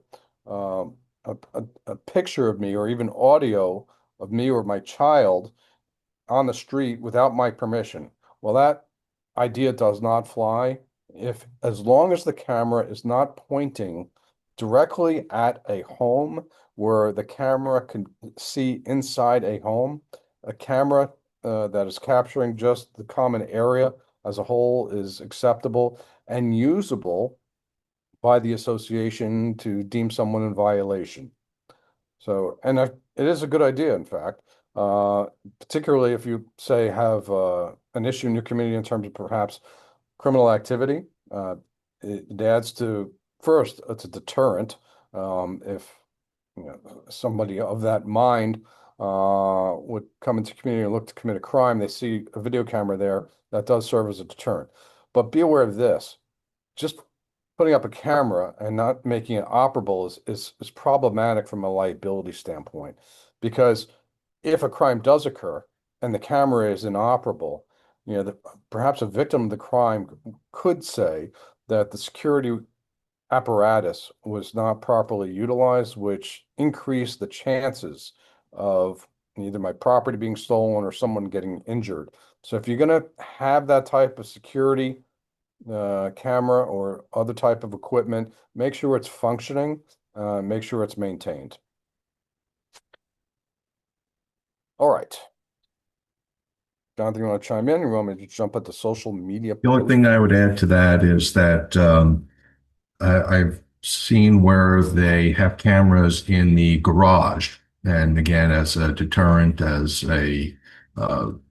um, a picture of me or even audio of me or my child on the street without my permission. Well, that idea does not fly. If as long as the camera is not pointing directly at a home where the camera can see inside a home, a camera that is capturing just the common area as a whole is acceptable and usable by the association to deem someone in violation. So, and it is a good idea, in fact, uh, particularly if you say have an issue in your community in terms of perhaps criminal activity. It adds to first, it's a deterrent. If somebody of that mind would come into community and look to commit a crime, they see a video camera there, that does serve as a deterrent. But be aware of this. Just putting up a camera and not making it operable is problematic from a liability standpoint. Because if a crime does occur and the camera is inoperable, perhaps a victim of the crime could say that the security apparatus was not properly utilized, which increased the chances of either my property being stolen or someone getting injured. So if you're going to have that type of security camera or other type of equipment, make sure it's functioning, make sure it's maintained. All right. Jonathan, you want to chime in? You want me to jump at the social media? The only thing I would add to that is that I've seen where they have cameras in the garage, and again, as a deterrent, as a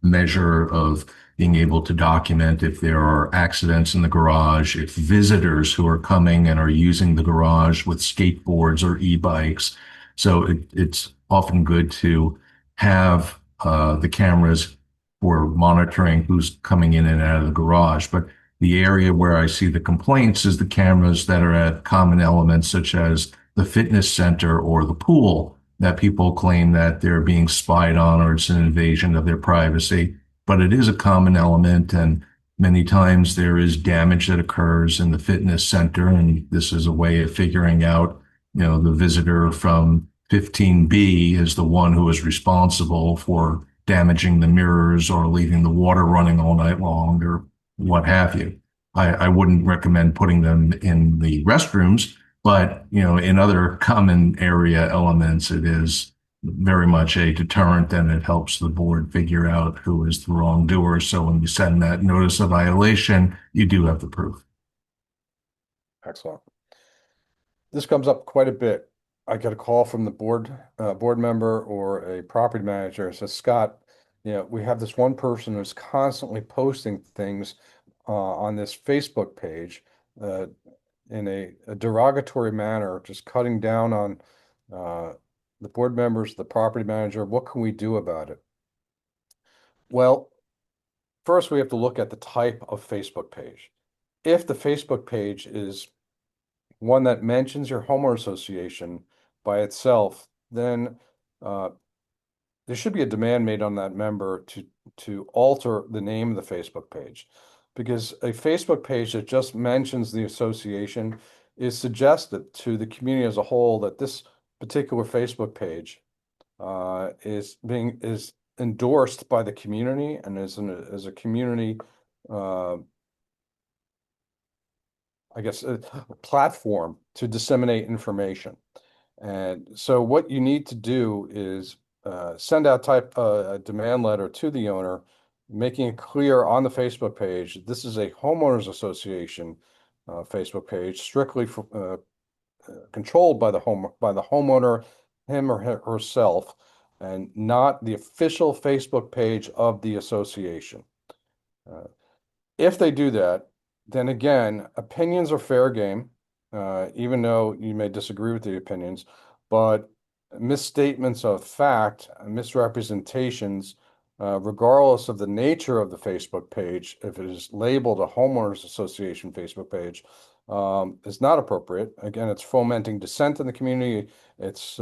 measure of being able to document if there are accidents in the garage, if visitors who are coming and are using the garage with skateboards or e-bikes. So it's often good to have the cameras for monitoring who's coming in and out of the garage. But the area where I see the complaints is the cameras that are at common elements, such as the fitness center or the pool, that people claim that they're being spied on or it's an invasion of their privacy. But it is a common element, and many times there is damage that occurs in the fitness center, and this is a way of figuring out, the visitor from 15B is the one who is responsible for damaging the mirrors or leaving the water running all night long or what have you. I wouldn't recommend putting them in the restrooms, but in other common area elements, it is very much a deterrent and it helps the board figure out who is the wrongdoer. So when you send that notice of violation, you do have the proof. Excellent. This comes up quite a bit. I get a call from the board member or a property manager and says, Scott, we have this one person who's constantly posting things on this Facebook page in a derogatory manner, just cutting down on the board members, the property manager. What can we do about it? Well, first we have to look at the type of Facebook page. If the Facebook page is one that mentions your homeowner association by itself, then there should be a demand made on that member to alter the name of the Facebook page, because a Facebook page that just mentions the association is suggested to the community as a whole that this particular Facebook page is endorsed by the community and is a community I guess a platform to disseminate information. And so what you need to do is send out a demand letter to the owner, making it clear on the Facebook page, this is a homeowners association. Facebook page, strictly controlled by the homeowner, him or herself, and not the official Facebook page of the association. If they do that, then again, opinions are fair game, even though you may disagree with the opinions, but misstatements of fact, misrepresentations, regardless of the nature of the Facebook page, if it is labeled a homeowners association Facebook page, is not appropriate. Again, it's fomenting dissent in the community. It's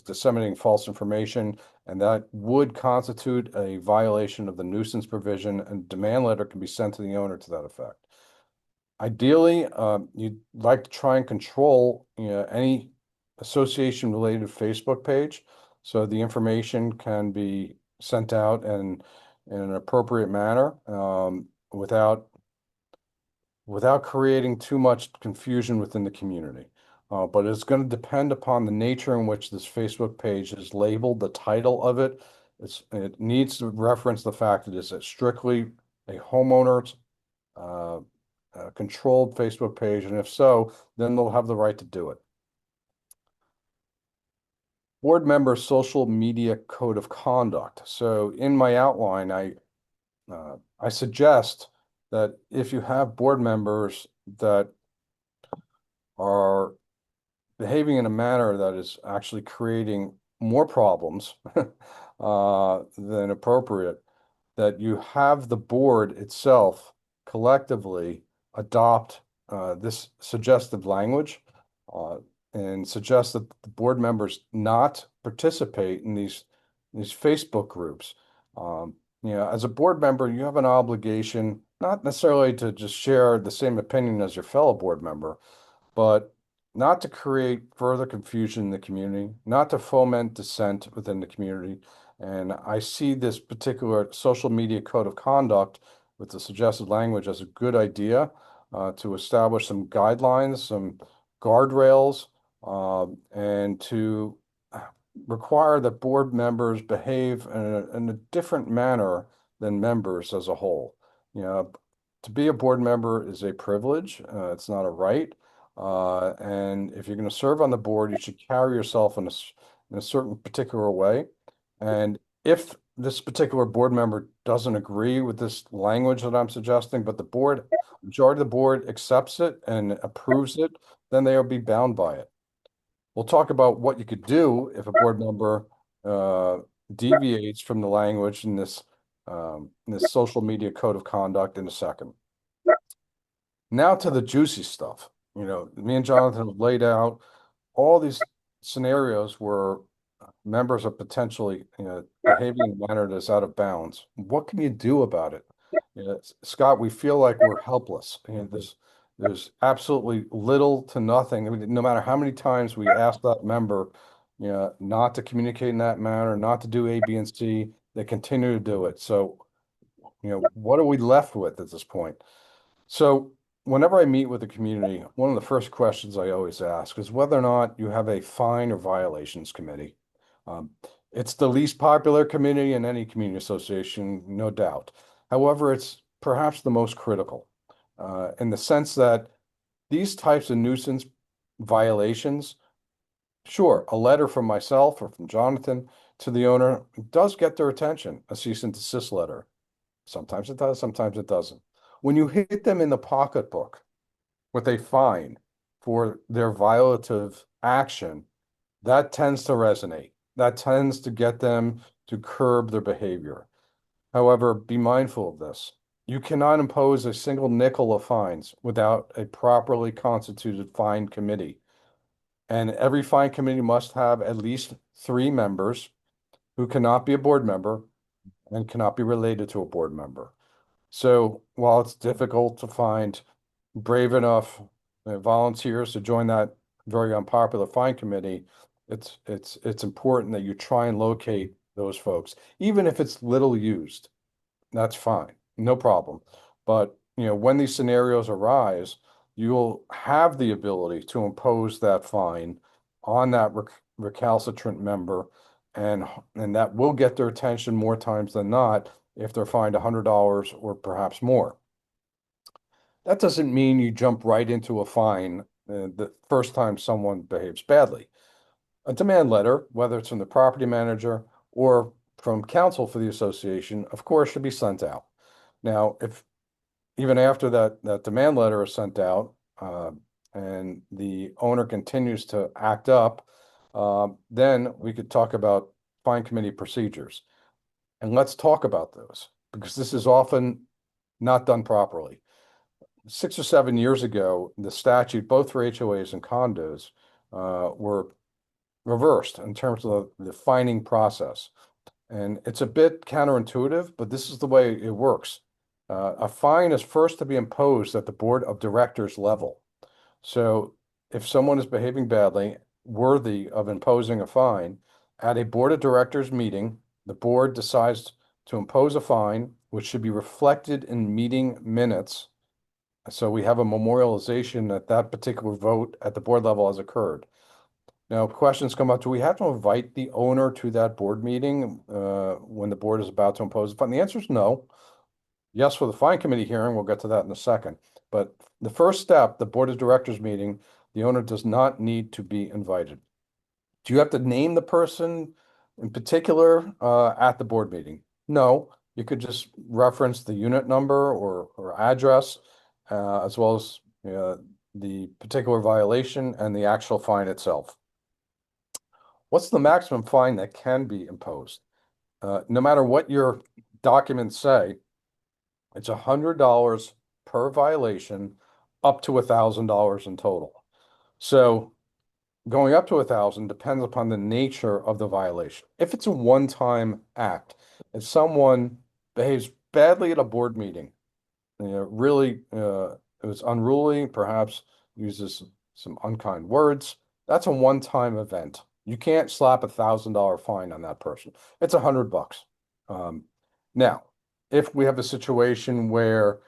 disseminating false information, and that would constitute a violation of the nuisance provision, and demand letter can be sent to the owner to that effect. Ideally, you'd like to try and control, any association-related Facebook page, so the information can be sent out in an appropriate manner, without creating too much confusion within the community. But it's going to depend upon the nature in which this Facebook page is labeled, the title of it. It needs to reference the fact that it's strictly a homeowner's controlled Facebook page, and if so, then they'll have the right to do it. Board member social media code of conduct. So in my outline, I suggest that if you have board members that are behaving in a manner that is actually creating more problems than appropriate, that you have the board itself collectively adopt this suggestive language, and suggest that the board members not participate in these Facebook groups. As a board member, you have an obligation, not necessarily to just share the same opinion as your fellow board member, but not to create further confusion in the community, not to foment dissent within the community. And I see this particular social media code of conduct with the suggested language as a good idea to establish some guidelines, some guardrails, and to require that board members behave in a different manner than members as a whole. To be a board member is a privilege. It's not a right. And if you're going to serve on the board, you should carry yourself in a certain particular way. And if this particular board member doesn't agree with this language that I'm suggesting, but the majority of the board accepts it and approves it, then they will be bound by it. We'll talk about what you could do if a board member deviates from the language in this social media code of conduct in a second. Now to the juicy stuff. Me and Jonathan have laid out all these scenarios where members are potentially, behaving in a manner that's out of bounds. What can you do about it? Scott, we feel like we're helpless. There's absolutely little to nothing. I mean, no matter how many times we ask that member, not to communicate in that manner, not to do A, B, and C, they continue to do it. So, what are we left with at this point? So whenever I meet with the community, one of the first questions I always ask is whether or not you have a fine or violations committee. It's the least popular committee in any community association, no doubt. However, it's perhaps the most critical, in the sense that these types of nuisance violations, sure, a letter from myself or from Jonathan to the owner does get their attention, a cease and desist letter. Sometimes it does, sometimes it doesn't. When you hit them in the pocketbook with a fine for their violative action, that tends to resonate. That tends to get them to curb their behavior. However, be mindful of this. You cannot impose a single nickel of fines without a properly constituted fine committee. And every fine committee must have at least 3 members who cannot be a board member and cannot be related to a board member. So while it's difficult to find brave enough volunteers to join that very unpopular fine committee, it's important that you try and locate those folks, even if it's little used. That's fine, no problem. But when these scenarios arise, you'll have the ability to impose that fine on that recalcitrant member, and that will get their attention more times than not if they're fined $100 or perhaps more. That doesn't mean you jump right into a fine the first time someone behaves badly. A demand letter, whether it's from the property manager or from counsel for the association, of course, should be sent out. Now, if even after that demand letter is sent out, and the owner continues to act up, then we could talk about fine committee procedures. And let's talk about those because this is often not done properly. 6 or 7 years ago, the statute, both for HOAs and condos, were reversed in terms of the fining process. And it's a bit counterintuitive, but this is the way it works. A fine is first to be imposed at the board of directors level. So if someone is behaving badly, worthy of imposing a fine, at a board of directors meeting, the board decides to impose a fine, which should be reflected in meeting minutes. So we have a memorialization that that particular vote at the board level has occurred. Now, questions come up, do we have to invite the owner to that board meeting when the board is about to impose a fine? The answer is no. Yes, for the fine committee hearing, we'll get to that in a second. But the first step, the board of directors meeting, the owner does not need to be invited. Do you have to name the person in particular at the board meeting? No, you could just reference the unit number or address as well as the particular violation and the actual fine itself. What's the maximum fine that can be imposed? No matter what your documents say, it's $100 per violation, up to $1,000 in total. So going up to 1,000 depends upon the nature of the violation. If it's a one-time act, if someone behaves badly at a board meeting, really it was unruly, perhaps uses some unkind words, that's a one-time event. You can't slap $1,000 fine on that person. It's $100. Now, if we have a situation where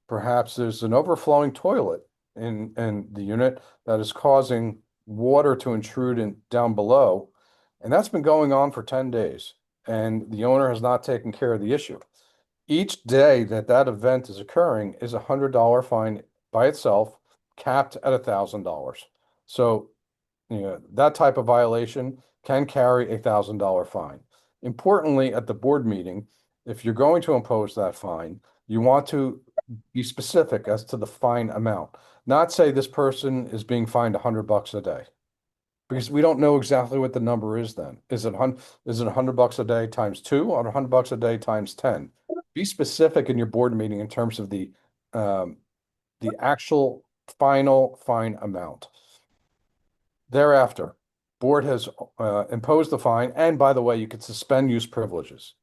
perhaps there's an overflowing toilet in the unit that is causing water to intrude in down below, and that's been going on for 10 days, and the owner has not taken care of the issue. Each day that that event is occurring is a $100 fine by itself, capped at $1,000. So, that type of violation can carry a $1,000 fine. Importantly, at the board meeting, if you're going to impose that fine, you want to be specific as to the fine amount. Not say this person is being fined $100 a day, because we don't know exactly what the number is then. Is it $100 a day times 2 or $100 a day times 10? Be specific in your board meeting in terms of the actual final fine amount. Thereafter, board has imposed the fine, and by the way, you could suspend use privileges.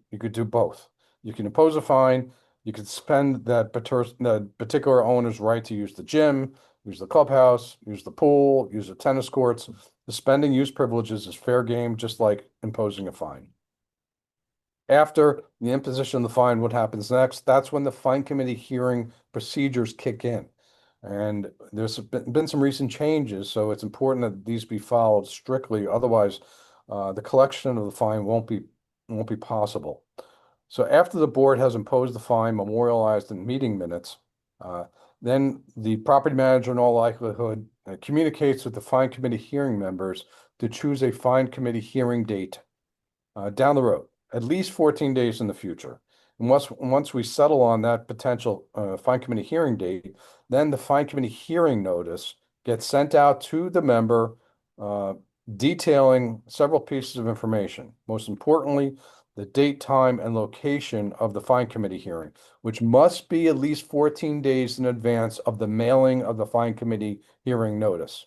You could do both. You can impose a fine, you could suspend that particular owner's right to use the gym, use the clubhouse, use the pool, use the tennis courts. Suspending use privileges is fair game, just like imposing a fine. After the imposition of the fine, what happens next? That's when the fine committee hearing procedures kick in. And there's been some recent changes, so it's important that these be followed strictly. Otherwise, the collection of the fine won't be possible. So after the board has imposed the fine, memorialized in meeting minutes, then the property manager in all likelihood communicates with the fine committee hearing members to choose a fine committee hearing date down the road, at least 14 days in the future. And once we settle on that potential fine committee hearing date, then the fine committee hearing notice gets sent out to the member detailing several pieces of information. Most importantly, the date, time, and location of the fine committee hearing, which must be at least 14 days in advance of the mailing of the fine committee hearing notice.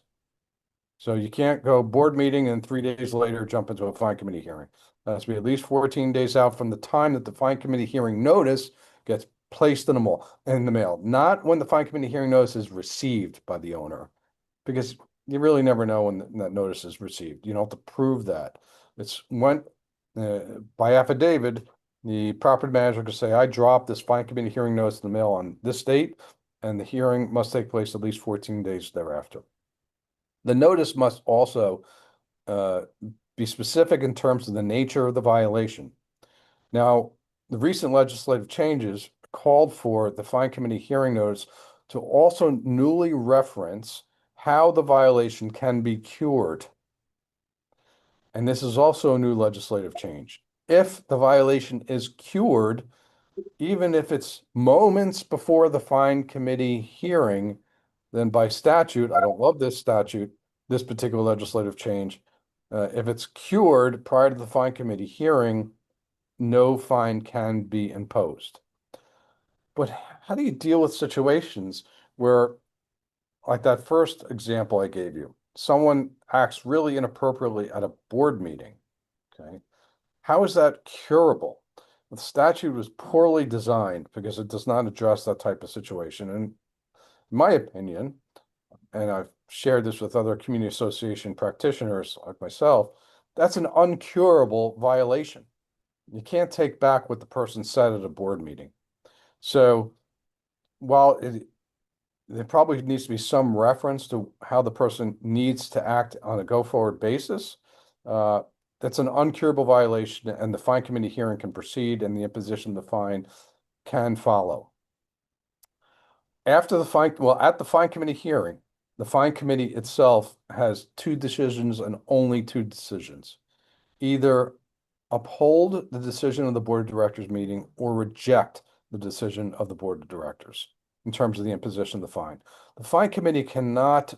So you can't go board meeting and 3 days later jump into a fine committee hearing. That has to be at least 14 days out from the time that the fine committee hearing notice gets placed in the mail, not when the fine committee hearing notice is received by the owner, because you really never know when that notice is received. You don't have to prove that. It's when by affidavit, the property manager could say, I dropped this fine committee hearing notice in the mail on this date, and the hearing must take place at least 14 days thereafter. The notice must also be specific in terms of the nature of the violation. Now, the recent legislative changes called for the fine committee hearing notice to also newly reference how the violation can be cured. And this is also a new legislative change. If the violation is cured, even if it's moments before the fine committee hearing, then by statute, I don't love this statute, this particular legislative change. If it's cured prior to the fine committee hearing, no fine can be imposed. But how do you deal with situations where, like that first example I gave you, someone acts really inappropriately at a board meeting? Okay. How is that curable? The statute was poorly designed because it does not address that type of situation. And in my opinion, and I've shared this with other community association practitioners like myself, that's an uncurable violation. You can't take back what the person said at a board meeting. So while there probably needs to be some reference to how the person needs to act on a go-forward basis, that's an uncurable violation, and the fine committee hearing can proceed, and the imposition of the fine can follow. After the fine, well, at the fine committee hearing, the fine committee itself has two decisions and only two decisions. Either uphold the decision of the board of directors meeting or reject the decision of the board of directors in terms of the imposition of the fine. The fine committee cannot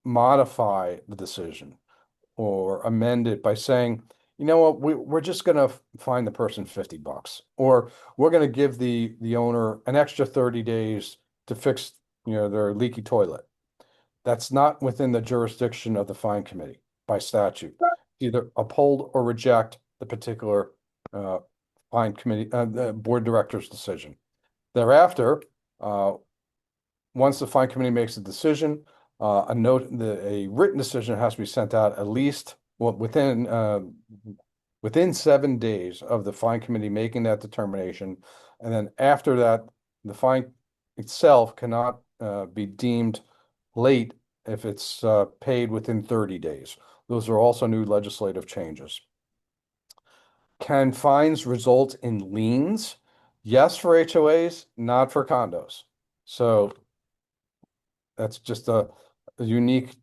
modify the decision or amend it by saying, you know what, we're just going to fine the person $50, or we're going to give the owner an extra 30 days to fix, their leaky toilet. That's not within the jurisdiction of the fine committee by statute. Either uphold or reject the particular fine committee, the board director's decision. Thereafter, once the fine committee makes a decision, a written decision has to be sent out at least within 7 days of the fine committee making that determination, and then after that, the fine itself cannot be deemed late if it's paid within 30 days. Those are also new legislative changes. Can fines result in liens? Yes, for HOAs, not for condos. So that's just a unique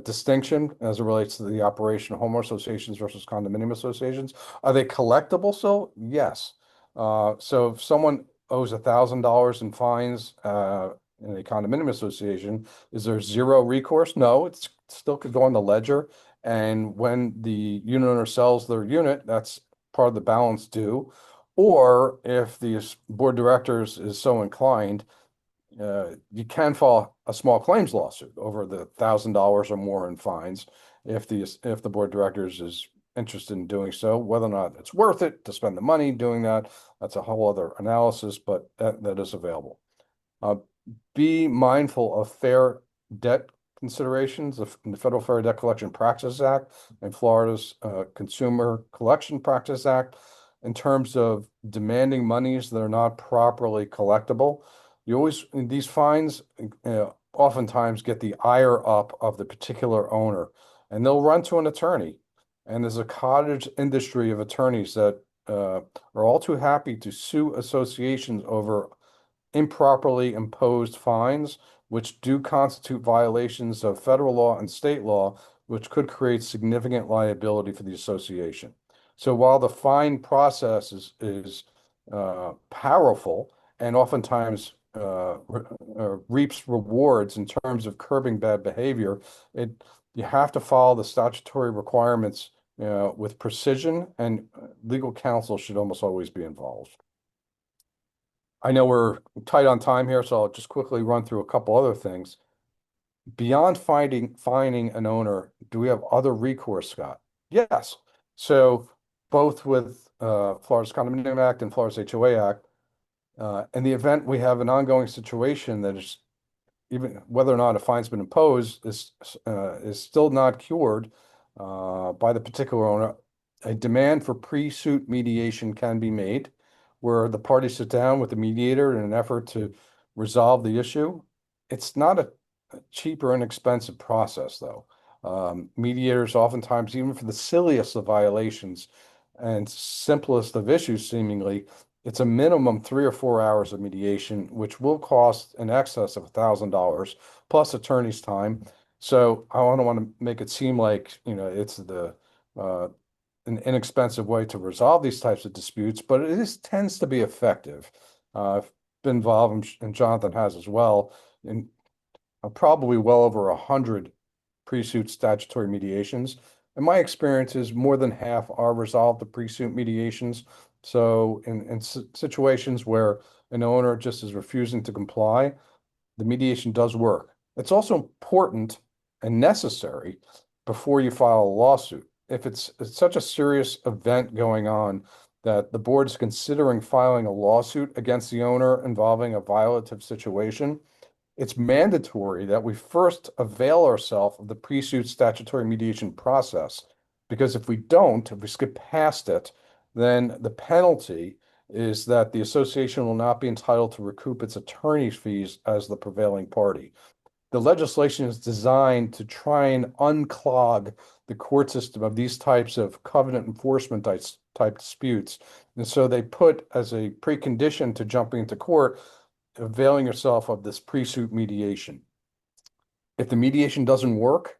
distinction as it relates to the operation of homeowner associations versus condominium associations. Are they collectible still? Yes. So if someone owes $1,000 in fines in a condominium association, is there zero recourse? No, it still could go on the ledger. And when the unit owner sells their unit, that's part of the balance due. Or if the board of directors is so inclined, you can file a small claims lawsuit over the $1,000 or more in fines if the board of directors is interested in doing so. Whether or not it's worth it to spend the money doing that, that's a whole other analysis, but that is available. Be mindful of fair debt considerations of the Federal Fair Debt Collection Practices Act and Florida's Consumer Collection Practice Act in terms of demanding monies that are not properly collectible. These fines oftentimes get the ire up of the particular owner, and they'll run to an attorney. And there's a cottage industry of attorneys that are all too happy to sue associations over improperly imposed fines, which do constitute violations of federal law and state law, which could create significant liability for the association. So while the fine process is powerful and oftentimes reaps rewards in terms of curbing bad behavior, you have to follow the statutory requirements with precision, and legal counsel should almost always be involved. I know we're tight on time here, so I'll just quickly run through a couple other things. Beyond fining an owner, do we have other recourse, Scott? Yes. So both with Florida's Condominium Act and Florida's HOA Act, in the event we have an ongoing situation that is, even whether or not a fine's been imposed, is still not cured by the particular owner, a demand for pre-suit mediation can be made, where the parties sit down with the mediator in an effort to resolve the issue. It's not a cheap or inexpensive process, though. Mediators oftentimes, even for the silliest of violations and simplest of issues, seemingly, It's a minimum 3 or 4 hours of mediation, which will cost in excess of $1,000 plus attorney's time. So I don't want to make it seem like, it's uh, an inexpensive way to resolve these types of disputes, but it tends to be effective. I've been involved, and Jonathan has as well, in probably well over 100 pre-suit statutory mediations. In my experience is more than half are resolved the pre-suit mediations. So in situations where an owner just is refusing to comply, the mediation does work. It's also important and necessary before you file a lawsuit. If it's such a serious event going on that the board is considering filing a lawsuit against the owner involving a violative situation, it's mandatory that we first avail ourselves of the pre-suit statutory mediation process. Because if we don't, if we skip past it, then the penalty is that the association will not be entitled to recoup its attorney's fees as the prevailing party. The legislation is designed to try and unclog the court system of these types of covenant enforcement type disputes. And so they put as a precondition to jumping into court, availing yourself of this pre-suit mediation. If the mediation doesn't work,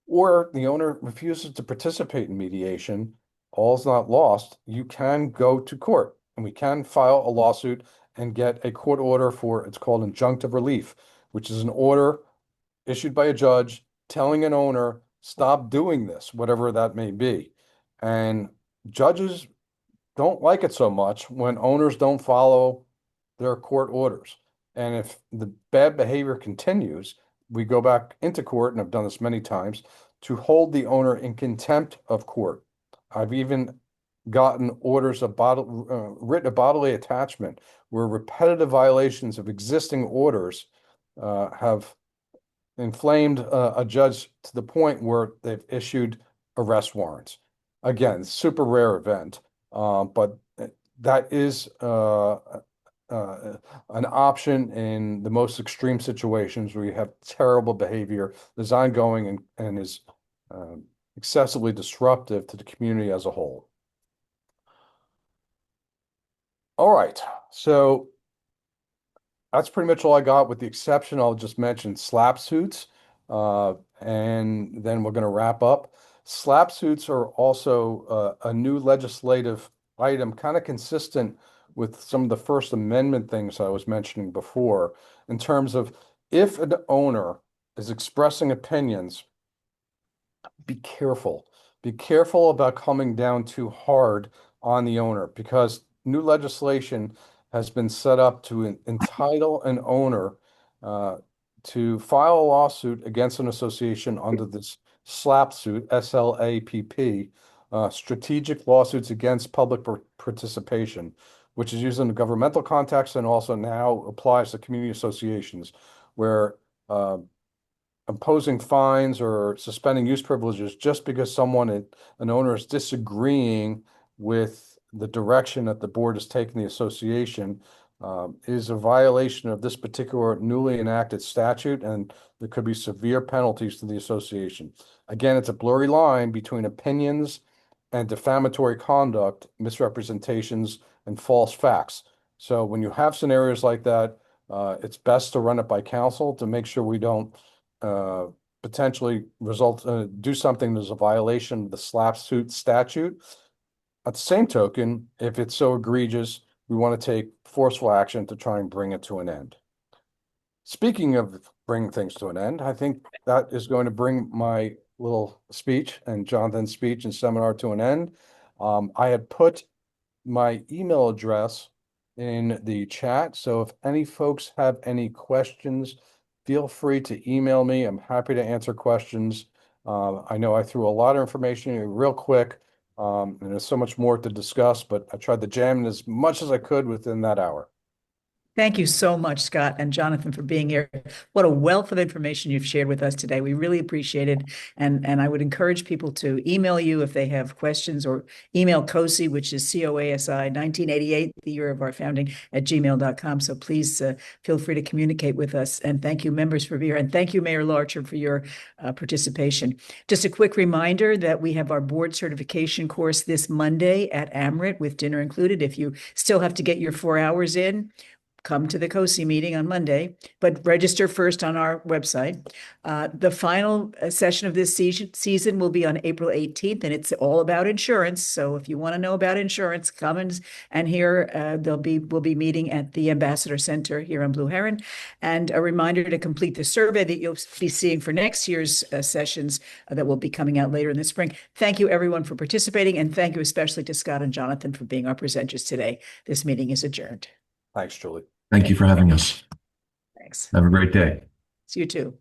or the owner refuses to participate in mediation, all's not lost. You can go to court and we can file a lawsuit and get a court order for, it's called injunctive relief, which is an order issued by a judge telling an owner, stop doing this, whatever that may be. And judges don't like it so much when owners don't follow their court orders. And if the bad behavior continues, we go back into court, and I've done this many times, to hold the owner in contempt of court. I've even gotten orders of writ of bodily attachment where repetitive violations of existing orders have inflamed a judge to the point where they've issued arrest warrants. Again, super rare event, but that is an option in the most extreme situations where you have terrible behavior that's ongoing and is excessively disruptive to the community as a whole. All right, so that's pretty much all I got, with the exception I'll just mention slap suits, and then we're going to wrap up. Slap suits are also a new legislative item, kind of consistent with some of the First Amendment things I was mentioning before, in terms of if an owner is expressing opinions, be careful. Be careful about coming down too hard on the owner, because new legislation has been set up to entitle an owner to file a lawsuit against an association under this SLAP suit, SLAPP, strategic lawsuits against public participation, which is used in the governmental context and also now applies to community associations, where imposing fines or suspending use privileges just because an owner is disagreeing with the direction that the board is taking the association is a violation of this particular newly enacted statute, and there could be severe penalties to the association. Again, it's a blurry line between opinions and defamatory conduct, misrepresentations, and false facts. So when you have scenarios like that, it's best to run it by counsel to make sure we don't potentially do something that's a violation of the SLAP suit statute. At the same token, if it's so egregious, we want to take forceful action to try and bring it to an end. Speaking of bringing things to an end, I think that is going to bring my little speech and Jonathan's speech and seminar to an end. I had put my email address in the chat, so if any folks have any questions, feel free to email me. I'm happy to answer questions. I know I threw a lot of information in real quick, and there's so much more to discuss, but I tried to jam in as much as I could within that hour. Thank you so much, Scott and Jonathan, for being here. What a wealth of information you've shared with us today. We really appreciate it. And I would encourage people to email you if they have questions, or email COSI, which is COASI 1988, the year of our founding, at gmail.com. So please feel free to communicate with us. And thank you, members, for being here. And thank you, Mayor Larcher, for your participation. Just a quick reminder that we have our board certification course this Monday at Amrit with dinner included. If you still have to get your 4 hours in, come to the COSI meeting on Monday, but register first on our website. The final session of this season will be on April 18th, and it's all about insurance. So if you want to know about insurance, come and here we'll be meeting at the Ambassador Center here on Blue Heron. And a reminder to complete the survey that you'll be seeing for next year's sessions that will be coming out later in the spring. Thank you, everyone, for participating, and thank you especially to Scott and Jonathan for being our presenters today. This meeting is adjourned. Thanks, Julie. Thank you for having us. Thanks. Have a great day. See you too.